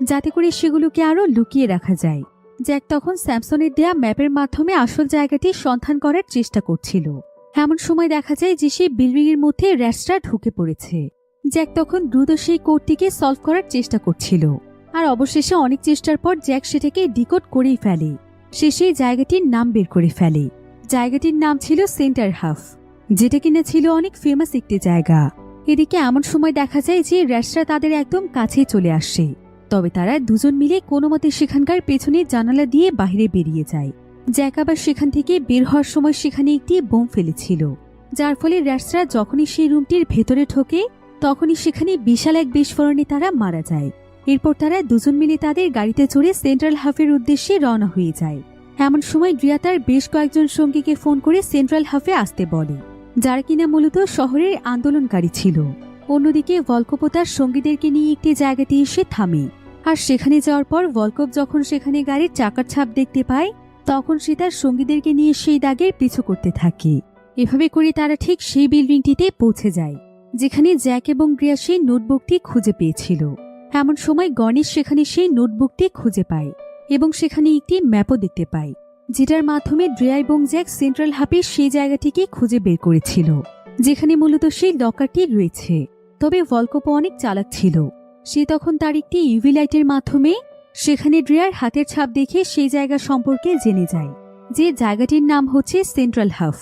যাতে করে সেগুলোকে আরো লুকিয়ে রাখা যায়। জ্যাক তখন স্যামসনের দেয়া ম্যাপের মাধ্যমে আসল জায়গাটি সন্ধান করার চেষ্টা করছিল। এমন সময় দেখা যায় যে সেই বিল্ডিং এর মধ্যে র্যাটসরা ঢুকে পড়েছে। জ্যাক তখন দ্রুত সেই কোডটিকে সলভ করার চেষ্টা করছিল, আর অবশেষে অনেক চেষ্টার পর জ্যাক সেটাকে ডিকোড করেই ফেলে। সে সেই জায়গাটির নাম বের করে ফেলে। জায়গাটির নাম ছিল সেন্টার হাফ, যেটা কিনা ছিল অনেক ফেমাস একটি জায়গা। এদিকে এমন সময় দেখা যায় যে র্যাটসরা তাদের একদম কাছে চলে আসে। তবে তারা দুজন মিলে কোনো মতে সেখানকার পেছনের জানালা দিয়ে বাইরে বেরিয়ে যায়। জ্যাক আবার সেখান থেকে বের হওয়ার সময় সেখানে একটি বোম ফেলেছিল, যার ফলে র্যাটসরা যখনই সেই রুমটির ভেতরে ঢোকে তখনই সেখানে বিশাল এক বিস্ফোরণে তারা মারা যায়। এরপর তারা দুজন মিলে তাদের গাড়িতে চড়ে সেন্ট্রাল হাফের উদ্দেশ্যে রওনা হয়ে যায়। এমন সময় রিয়া তার বেশ কয়েকজন সঙ্গীকে ফোন করে সেন্ট্রাল হাফে আসতে বলে। যারা কিনা মূলত শহরের আন্দোলনকারী ছিল। অন্যদিকে ভলকোপ তার সঙ্গীদেরকে নিয়ে একটি জায়গাতে এসে থামে। আর সেখানে যাওয়ার পর ভলকোপ যখন সেখানে গাড়ির চাকার ছাপ দেখতে পায়, তখন সে তার সঙ্গীদেরকে নিয়ে সেই দাগের পিছু করতে থাকে। এভাবে করে তারা ঠিক সেই বিল্ডিংটিতে পৌঁছে যায় যেখানে জ্যাক এবং গ্রিয়া সেই নোটবুকটি খুঁজে পেয়েছিল। এমন সময় গণেশ সেখানে সেই নোটবুকটি খুঁজে পায় এবং সেখানে একটি ম্যাপও দেখতে পায়, যেটার মাধ্যমে ড্রিয়া এবং জ্যাক সেন্ট্রাল হাবের সেই জায়গাটিকে খুঁজে বের করেছিল যেখানে মূলত সেই লকারটি রয়েছে। তবে ভলকোপও অনেক চালাক ছিল। সে তখন তার একটি ইউভি লাইটের মাধ্যমে সেখানে ড্রিয়ার হাতের ছাপ দেখে সেই জায়গা সম্পর্কে জেনে যায়, যে জায়গাটির নাম হচ্ছে সেন্ট্রাল হাফ।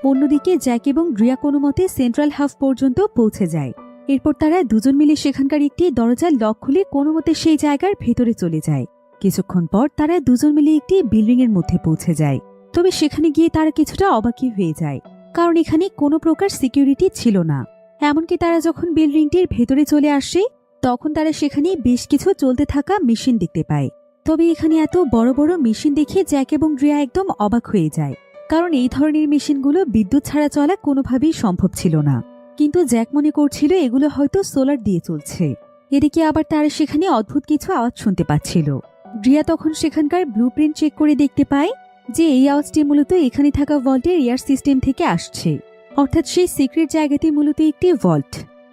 অন্যদিকে জ্যাক এবং ড্রিয়া কোনো মতে সেন্ট্রাল হাফ পর্যন্ত পৌঁছে যায়। এরপর তারা দুজন মিলে সেখানকার একটি দরজার লক খুলে কোনো মতে সেই জায়গার ভেতরে চলে যায়। কিছুক্ষণ পর তারা দুজন মিলে একটি বিল্ডিং এর মধ্যে পৌঁছে যায়। তবে সেখানে গিয়ে তারা কিছুটা অবাকই হয়ে যায়, কারণ এখানে কোনো প্রকার সিকিউরিটি ছিল না। এমনকি তারা যখন বিল্ডিংটির ভেতরে চলে আসে, তখন তারা সেখানে বেশ কিছু চলতে থাকা মেশিন দেখতে পায়। তবে এখানে এত বড় বড় মেশিন দেখে জ্যাক এবং ড্রিয়া একদম অবাক হয়ে যায়, কারণ এই ধরনের মেশিনগুলো বিদ্যুৎ ছাড়া চলা কোনোভাবেই সম্ভব ছিল না। কিন্তু জ্যাক মনে করছিল এগুলো হয়তো সোলার দিয়ে চলছে। এদিকে আবার তারা সেখানে অদ্ভুত কিছু আওয়াজ শুনতে পাচ্ছিল। ড্রিয়া তখন সেখানকার ব্লুপ্রিন্ট চেক করে দেখতে পায় যে এই আওয়াজটি মূলত এখানে থাকা ভল্টের এয়ার সিস্টেম থেকে আসছে। অর্থাৎ সেই সিক্রেট জায়গাটি মূলত একটি ভল্ট,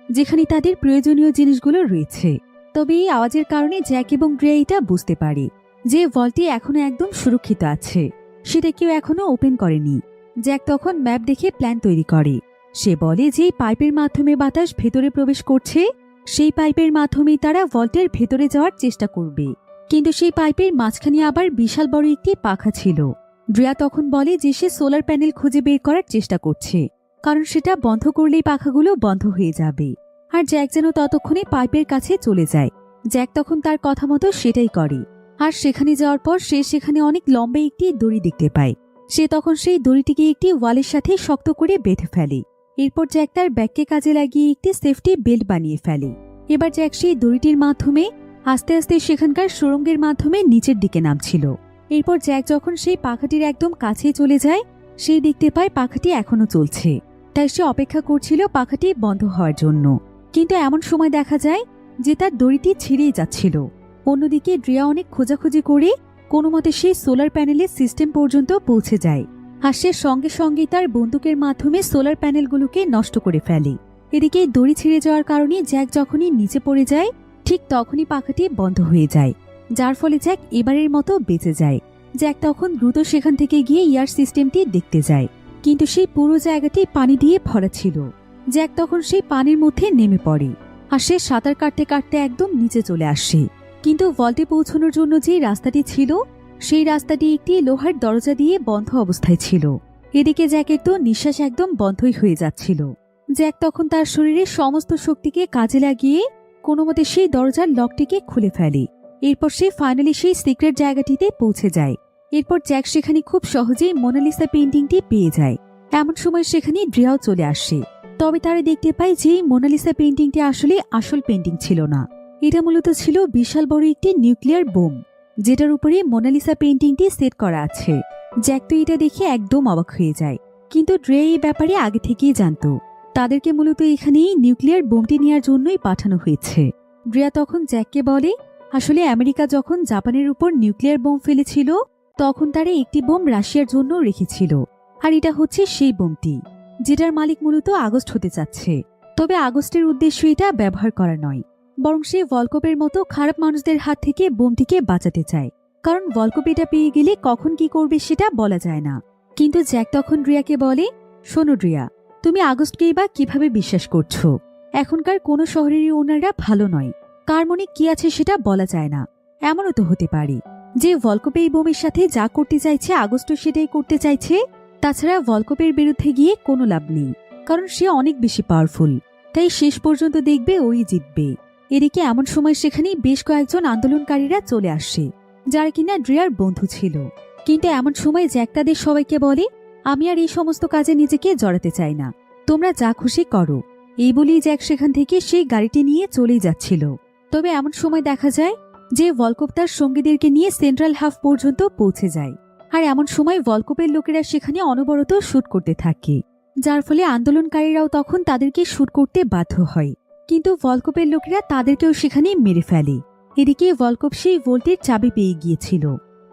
যেখানে তাদের প্রয়োজনীয় জিনিসগুলো রয়েছে। তবে এই আওয়াজের কারণে জ্যাক এবং ড্রিয়া এটা বুঝতে পারে যে ভল্টটি এখনো একদম সুরক্ষিত আছে, সেটা কেউ এখনো ওপেন করেনি। জ্যাক তখন ম্যাপ দেখে প্ল্যান তৈরি করে। সে বলে যে পাইপের মাধ্যমে বাতাস ভেতরে প্রবেশ করছে, সেই পাইপের মাধ্যমেই তারা ভল্টের ভেতরে যাওয়ার চেষ্টা করবে। কিন্তু সেই পাইপের মাঝখানে আবার বিশাল বড় একটি পাখা ছিল। ড্রিয়া তখন বলে যে সে সোলার প্যানেল খুঁজে বের করার চেষ্টা করছে, কারণ সেটা বন্ধ করলেই পাখাগুলো বন্ধ হয়ে যাবে। আর জ্যাক যেন ততক্ষণে পাইপের কাছে চলে যায়। জ্যাক তখন তার কথা মতো সেটাই করে। আর সেখানে যাওয়ার পর সে সেখানে অনেক লম্বা একটি দড়ি দেখতে পায়। সে তখন সেই দড়িটিকে একটি ওয়ালের সাথে শক্ত করে বেঁধে ফেলে। এরপর জ্যাক তার ব্যাগকে কাজে লাগিয়ে একটি সেফটি বেল্ট বানিয়ে ফেলে। এবার জ্যাক সেই দড়িটির মাধ্যমে আস্তে আস্তে সেখানকার সুড়ঙ্গের মাধ্যমে নিচের দিকে নামছিল। এরপর জ্যাক যখন সেই পাখাটির একদম কাছে চলে যায়, সেই দেখতে পায় পাখাটি এখনো চলছে। তাই সে অপেক্ষা করছিল পাখাটি বন্ধ হওয়ার জন্য। কিন্তু এমন সময় দেখা যায় যে তার দড়িটি ছিঁড়েই যাচ্ছিল। অন্যদিকে ড্রিয়া অনেক খোঁজাখুঁজি করে কোনো মতে সেই সোলার প্যানেলের সিস্টেম পর্যন্ত পৌঁছে যায়। আর সে সঙ্গে সঙ্গেই তার বন্দুকের মাধ্যমে সোলার প্যানেলগুলোকে নষ্ট করে ফেলে। এদিকে দড়ি ছিঁড়ে যাওয়ার কারণে জ্যাক যখনই নিচে পড়ে যায়, ঠিক তখনই পাখাটি বন্ধ হয়ে যায়, যার ফলে জ্যাক এবারের মতো বেঁচে যায়। জ্যাক তখন দ্রুত সেখান থেকে গিয়ে এয়ার সিস্টেমটি দেখতে যায়, কিন্তু সেই পুরো জায়গাটি পানি দিয়ে ভরা ছিল। জ্যাক তখন সেই পানির মধ্যে নেমে পড়ে আর সে সাঁতার কাটতে কাটতে একদম নিচে চলে আসে। কিন্তু ভল্টে পৌঁছানোর জন্য যে রাস্তাটি ছিল, সেই রাস্তাটি একটি লোহার দরজা দিয়ে বন্ধ অবস্থায় ছিল। এদিকে জ্যাকের তো নিঃশ্বাস একদম বন্ধই হয়ে যাচ্ছিল। জ্যাক তখন তার শরীরের সমস্ত শক্তিকে কাজে লাগিয়ে কোনো মতে সেই দরজার লকটিকে খুলে ফেলে। এরপর সে ফাইনালি সেই সিক্রেট জায়গাটিতে পৌঁছে যায়। এরপর জ্যাক সেখানে খুব সহজেই মোনালিসা পেইন্টিংটি পেয়ে যায়। এমন সময় সেখানে ড্রিয়াও চলে আসে। তবে তারা দেখতে পায় যে মোনালিসা পেইন্টিংটি আসলে আসল পেইন্টিং ছিল না। এটা মূলত ছিল বিশাল বড় একটি নিউক্লিয়ার বোম, যেটার উপরে মোনালিসা পেইন্টিংটি সেট করা আছে। জ্যাক তো এটা দেখে একদম অবাক হয়ে যায়, কিন্তু ড্রিয়া এই ব্যাপারে আগে থেকেই জানত। তাদেরকে মূলত এখানেই নিউক্লিয়ার বোমটি নেওয়ার জন্যই পাঠানো হয়েছে। ড্রিয়া তখন জ্যাককে বলে আসলে আমেরিকা যখন জাপানের উপর নিউক্লিয়ার বোম ফেলেছিল, তখন তারা একটি বোম রাশিয়ার জন্য রেখেছিল। আর এটা হচ্ছে সেই বোমটি, যেটার মালিক মূলত আগস্ট হতে চাচ্ছে। তবে আগস্টের উদ্দেশ্য এটা ব্যবহার করা নয়, বরং সে ভলকোপের মতো খারাপ মানুষদের হাত থেকে বোমটিকে বাঁচাতে চায়। কারণ ভলকোপ এটা পেয়ে গেলে কখন কি করবে সেটা বলা যায় না। কিন্তু জ্যাক তখন ড্রিয়াকে বলে, শোনো ড্রিয়া, তুমি আগস্টকেই বা কিভাবে বিশ্বাস করছো? এখনকার কোনো শহরেরই ওনারা ভালো নয়। কার মনে কি আছে সেটা বলা যায় না। এমনও তো হতে পারে যে ভলকোপ এই বোমের সাথে যা করতে চাইছে আগস্ট সেটাই করতে চাইছে। তাছাড়া ভলকোপের বিরুদ্ধে গিয়ে কোনো লাভ নেই, কারণ সে অনেক বেশি পাওয়ারফুল। তাই শেষ পর্যন্ত দেখবে ওই জিতবে। এদিকে এমন সময় সেখানেই বেশ কয়েকজন আন্দোলনকারীরা চলে আসে, যারা কিনা ড্রিয়ার বন্ধু ছিল। কিন্তু এমন সময় জ্যাক তাদের সবাইকে বলে, আমি আর এই সমস্ত কাজে নিজেকে জড়াতে চাই না, তোমরা যা খুশি করো। এই বলেই জ্যাক সেখান থেকে সেই গাড়িটি নিয়ে চলেই যাচ্ছিল। তবে এমন সময় দেখা যায় যে ভলকোপ তার সঙ্গীদেরকে নিয়ে সেন্ট্রাল হাফ পর্যন্ত পৌঁছে যায়। আর এমন সময় ভলকোপের লোকেরা সেখানে অনবরত শুট করতে থাকে। যার ফলে আন্দোলনকারীরাও তখন তাদেরকে শুট করতে বাধ্য হয়। কিন্তু ভলকোপের লোকেরা তাদেরকেও সেখানে মেরে ফেলে। এদিকে ভলকোপ সেই ভোল্টের চাবি পেয়ে গিয়েছিল,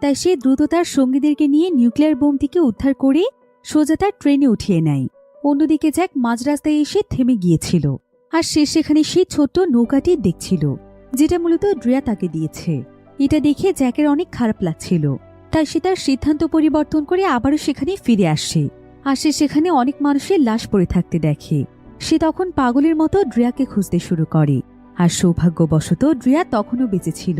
তাই সে দ্রুত তার সঙ্গীদেরকে নিয়ে নিউক্লিয়ার বোম থেকে উদ্ধার করে সোজা তার ট্রেনে উঠিয়ে নেয়। অন্যদিকে জ্যাক মাঝ রাস্তায় এসে থেমে গিয়েছিল, আর সে সেখানে সেই ছোট্ট নৌকাটি দেখছিল, যেটা মূলত ড্রিয়া তাকে দিয়েছে। এটা দেখে জ্যাকের অনেক খারাপ লাগছিল, তাই সে তার সিদ্ধান্ত পরিবর্তন করে আবারও সেখানে ফিরে আসে। আর সে সেখানে অনেক মানুষের লাশ পড়ে থাকতে দেখে। সে তখন পাগলের মতো ড্রিয়াকে খুঁজতে শুরু করে, আর সৌভাগ্যবশত ড্রিয়া তখনও বেঁচে ছিল।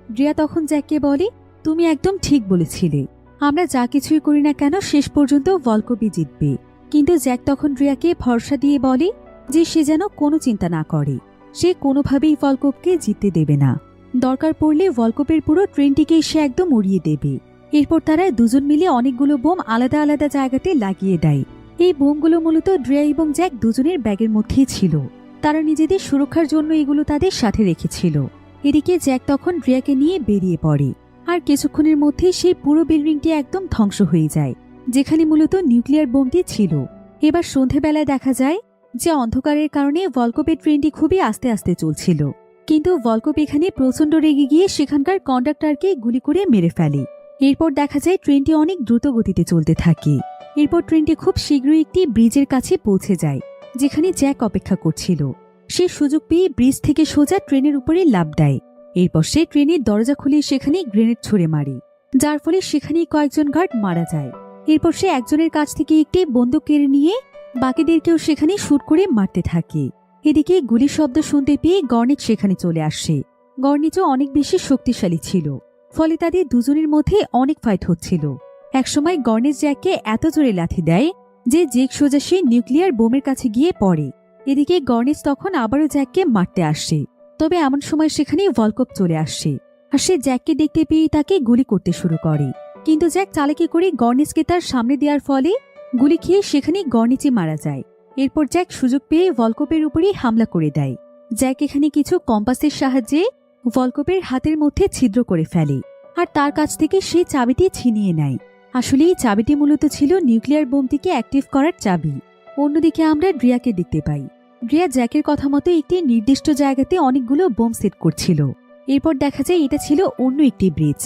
ড্রিয়া তখন জ্যাককে বলে, তুমি একদম ঠিক বলেছিলে, আমরা যা কিছুই করি না কেন শেষ পর্যন্ত ভলকোপই জিতবে। কিন্তু জ্যাক তখন ড্রিয়াকে ভরসা দিয়ে বলে যে সে যেন কোনো চিন্তা না করে, সে কোনোভাবেই ভলকোপকে জিততে দেবে না। দরকার পড়লে ভলকোপের পুরো ট্রেনটিকে সে একদম উড়িয়ে দেবে। এরপর তারা দুজন মিলে অনেকগুলো বোম আলাদা আলাদা জায়গাতে লাগিয়ে দেয়। এই বোমগুলো মূলত ড্রিয়া এবং জ্যাক দুজনের ব্যাগের মধ্যেই ছিল। তারা নিজেদের সুরক্ষার জন্য এগুলো তাদের সাথে রেখেছিল। এদিকে জ্যাক তখন ড্রিয়াকে নিয়ে বেরিয়ে পড়ে, আর কিছুক্ষণের মধ্যে সেই পুরো বিল্ডিংটি একদম ধ্বংস হয়ে যায়, যেখানে মূলত নিউক্লিয়ার বোমটি ছিল। এবার সন্ধেবেলায় দেখা যায় যে অন্ধকারের কারণে ভলকোপের ট্রেনটি খুবই আস্তে আস্তে চলছিল। কিন্তু ভলকোপ এখানে প্রচণ্ড রেগে গিয়ে সেখানকার কন্ডাক্টরকে গুলি করে মেরে ফেলে। এরপর দেখা যায় ট্রেনটি অনেক দ্রুত গতিতে চলতে থাকে। এরপর ট্রেনটি খুব শীঘ্রই একটি ব্রিজের কাছে পৌঁছে যায়, যেখানে জ্যাক অপেক্ষা করছিল। সে সুযোগ পেয়ে ব্রিজ থেকে সোজা ট্রেনের উপরে লাফ দেয়। এরপর সে ট্রেনের দরজা খুলে সেখানে গ্রেনেড ছুড়ে মারে, যার ফলে সেখানেই কয়েকজন গার্ড মারা যায়। এরপর সে একজনের কাছ থেকে একটি বন্দুক কেড়ে নিয়ে বাকিদেরকেও সেখানে শুট করে মারতে থাকে। এদিকে গুলির শব্দ শুনতে পেয়ে গর্নেট সেখানে চলে আসে। গর্নেটও অনেক বেশি শক্তিশালী ছিল, ফলে তাদের দুজনের মধ্যে অনেক ফাইট হচ্ছিল। একসময় গর্নেট জ্যাককে এত জোরে লাথি দেয় যে জ্যাক সোজা সেই নিউক্লিয়ার বোমের কাছে গিয়ে পড়ে। এদিকে গর্নেট তখন আবারও জ্যাককে মারতে আসে, তবে এমন সময় সেখানে ভলকোপ চলে আসে, আর সে জ্যাককে দেখতে পেয়ে তাকে গুলি করতে শুরু করে। কিন্তু জ্যাক চালাকি করে গর্নেটকে তার সামনে দেওয়ার ফলে গুলি খেয়ে সেখানে গর্নেটই মারা যায়। এরপর জ্যাক সুযোগ পেয়ে ভলকোপের উপরেই হামলা করে দেয়। জ্যাক এখানে কিছু কম্পাসের সাহায্যে ভলকোপের হাতের মধ্যে ছিদ্র করে ফেলে, আর তার কাছ থেকে সেই চাবিটি ছিনিয়ে নেয়। আসলে এই চাবিটি মূলত ছিল নিউক্লিয়ার বোমটিকে অ্যাক্টিভ করার চাবি। অন্যদিকে আমরা ড্রিয়াকে দেখতে পাই। ড্রিয়া জ্যাকের কথা মতো একটি নির্দিষ্ট জায়গাতে অনেকগুলো বোম সেট করছিল। এরপর দেখা যায় এটা ছিল অন্য একটি ব্রিজ।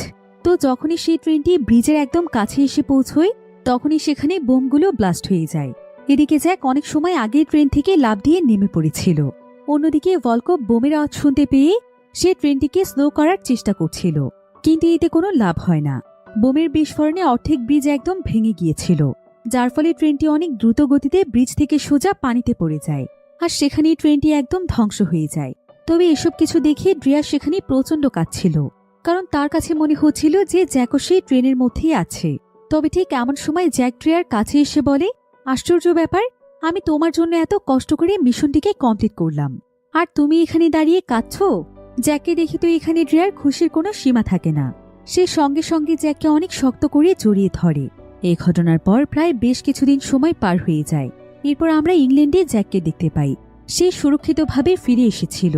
তো যখনই সেই ট্রেনটি ব্রিজের একদম কাছে এসে পৌঁছয়, তখনই সেখানে বোমগুলো ব্লাস্ট হয়ে যায়। এদিকে জ্যাক অনেক সময় আগে ট্রেন থেকে লাফ দিয়ে নেমে পড়েছিল। অন্যদিকে ভলকোপ বোমের আওয়াজ শুনতে পেয়ে সে ট্রেনটিকে স্লো করার চেষ্টা করছিল, কিন্তু এতে কোনো লাভ হয় না। বোমের বিস্ফোরণে অর্ধেক ব্রিজ একদম ভেঙে গিয়েছিল, যার ফলে ট্রেনটি অনেক দ্রুত গতিতে ব্রিজ থেকে সোজা পানিতে পড়ে যায়, আর সেখানেই ট্রেনটি একদম ধ্বংস হয়ে যায়। তবে এসব কিছু দেখে ড্রিয়া সেখানে প্রচণ্ড কাঁদছিল, কারণ তার কাছে মনে হচ্ছিল যে জ্যাকও সেই ট্রেনের মধ্যেই আছে। তবে ঠিক এমন সময় জ্যাক ড্রিয়ার কাছে এসে বলে, আশ্চর্য ব্যাপার, আমি তোমার জন্য এত কষ্ট করে মিশনটিকে কমপ্লিট করলাম, আর তুমি এখানে দাঁড়িয়ে কাঁদছো। জ্যাককে দেখে তো এখানে ড্রিয়ার খুশির কোনো সীমা থাকে না। সে সঙ্গে সঙ্গে জ্যাককে অনেক শক্ত করে জড়িয়ে ধরে। এই ঘটনার পর প্রায় বেশ কিছুদিন সময় পার হয়ে যায়। এরপর আমরা ইংল্যান্ডে জ্যাককে দেখতে পাই। সে সুরক্ষিতভাবে ফিরে এসেছিল,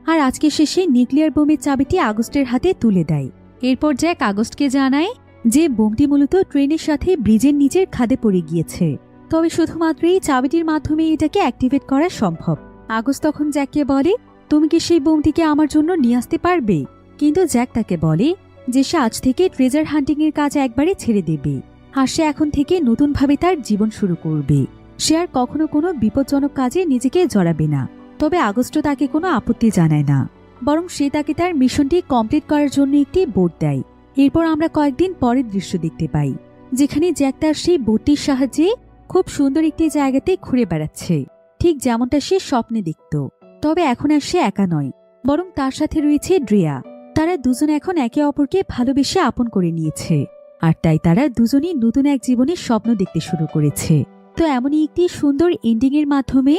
আর আজকে সে সেই নিউক্লিয়ার বোমের চাবিটি আগস্টের হাতে তুলে দেয়। এরপর জ্যাক আগস্টকে জানায় যে বোমটি মূলত ট্রেনের সাথে ব্রিজের নিচের খাদে পড়ে গিয়েছে, তবে শুধুমাত্র এই চাবিটির মাধ্যমে এটাকে অ্যাক্টিভেট করা সম্ভব। আগস্ট তখন জ্যাককে বলে, তুমি কি সেই বোমটিকে আমার জন্য নিয়ে আসতে পারবে? কিন্তু জ্যাক তাকে বলে যে সে আজ থেকে ট্রেজার হান্টিং এর কাজ একবারে ছেড়ে দেবে, আর সে এখন থেকে নতুনভাবে তার জীবন শুরু করবে। সে আর কখনো কোনো বিপজ্জনক কাজে নিজেকে জড়াবে না। তবে আগস্ট তাকে কোনো আপত্তি জানায় না, বরং সে তাকে তার মিশনটি কমপ্লিট করার জন্য একটি বোট দেয়। এরপর আমরা কয়েকদিন পরের দৃশ্য দেখতে পাই, যেখানে জ্যাক তার সেই বোটটির সাহায্যে খুব সুন্দর একটি জায়গাতে ঘুরে বেড়াচ্ছে, ঠিক যেমনটা সে স্বপ্নে দেখত। তবে এখন আর সে একা নয়, বরং তার সাথে রয়েছে ড্রিয়া। তারা দুজন এখন একে অপরকে ভালোবেসে আপন করে নিয়েছে, আর তাই তারা দুজনই নতুন এক জীবনের স্বপ্ন দেখতে শুরু করেছে। তো এমনই একটি সুন্দর এন্ডিং এর মাধ্যমে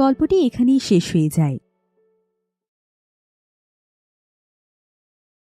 গল্পটি এখানেই শেষ হয়ে যায়।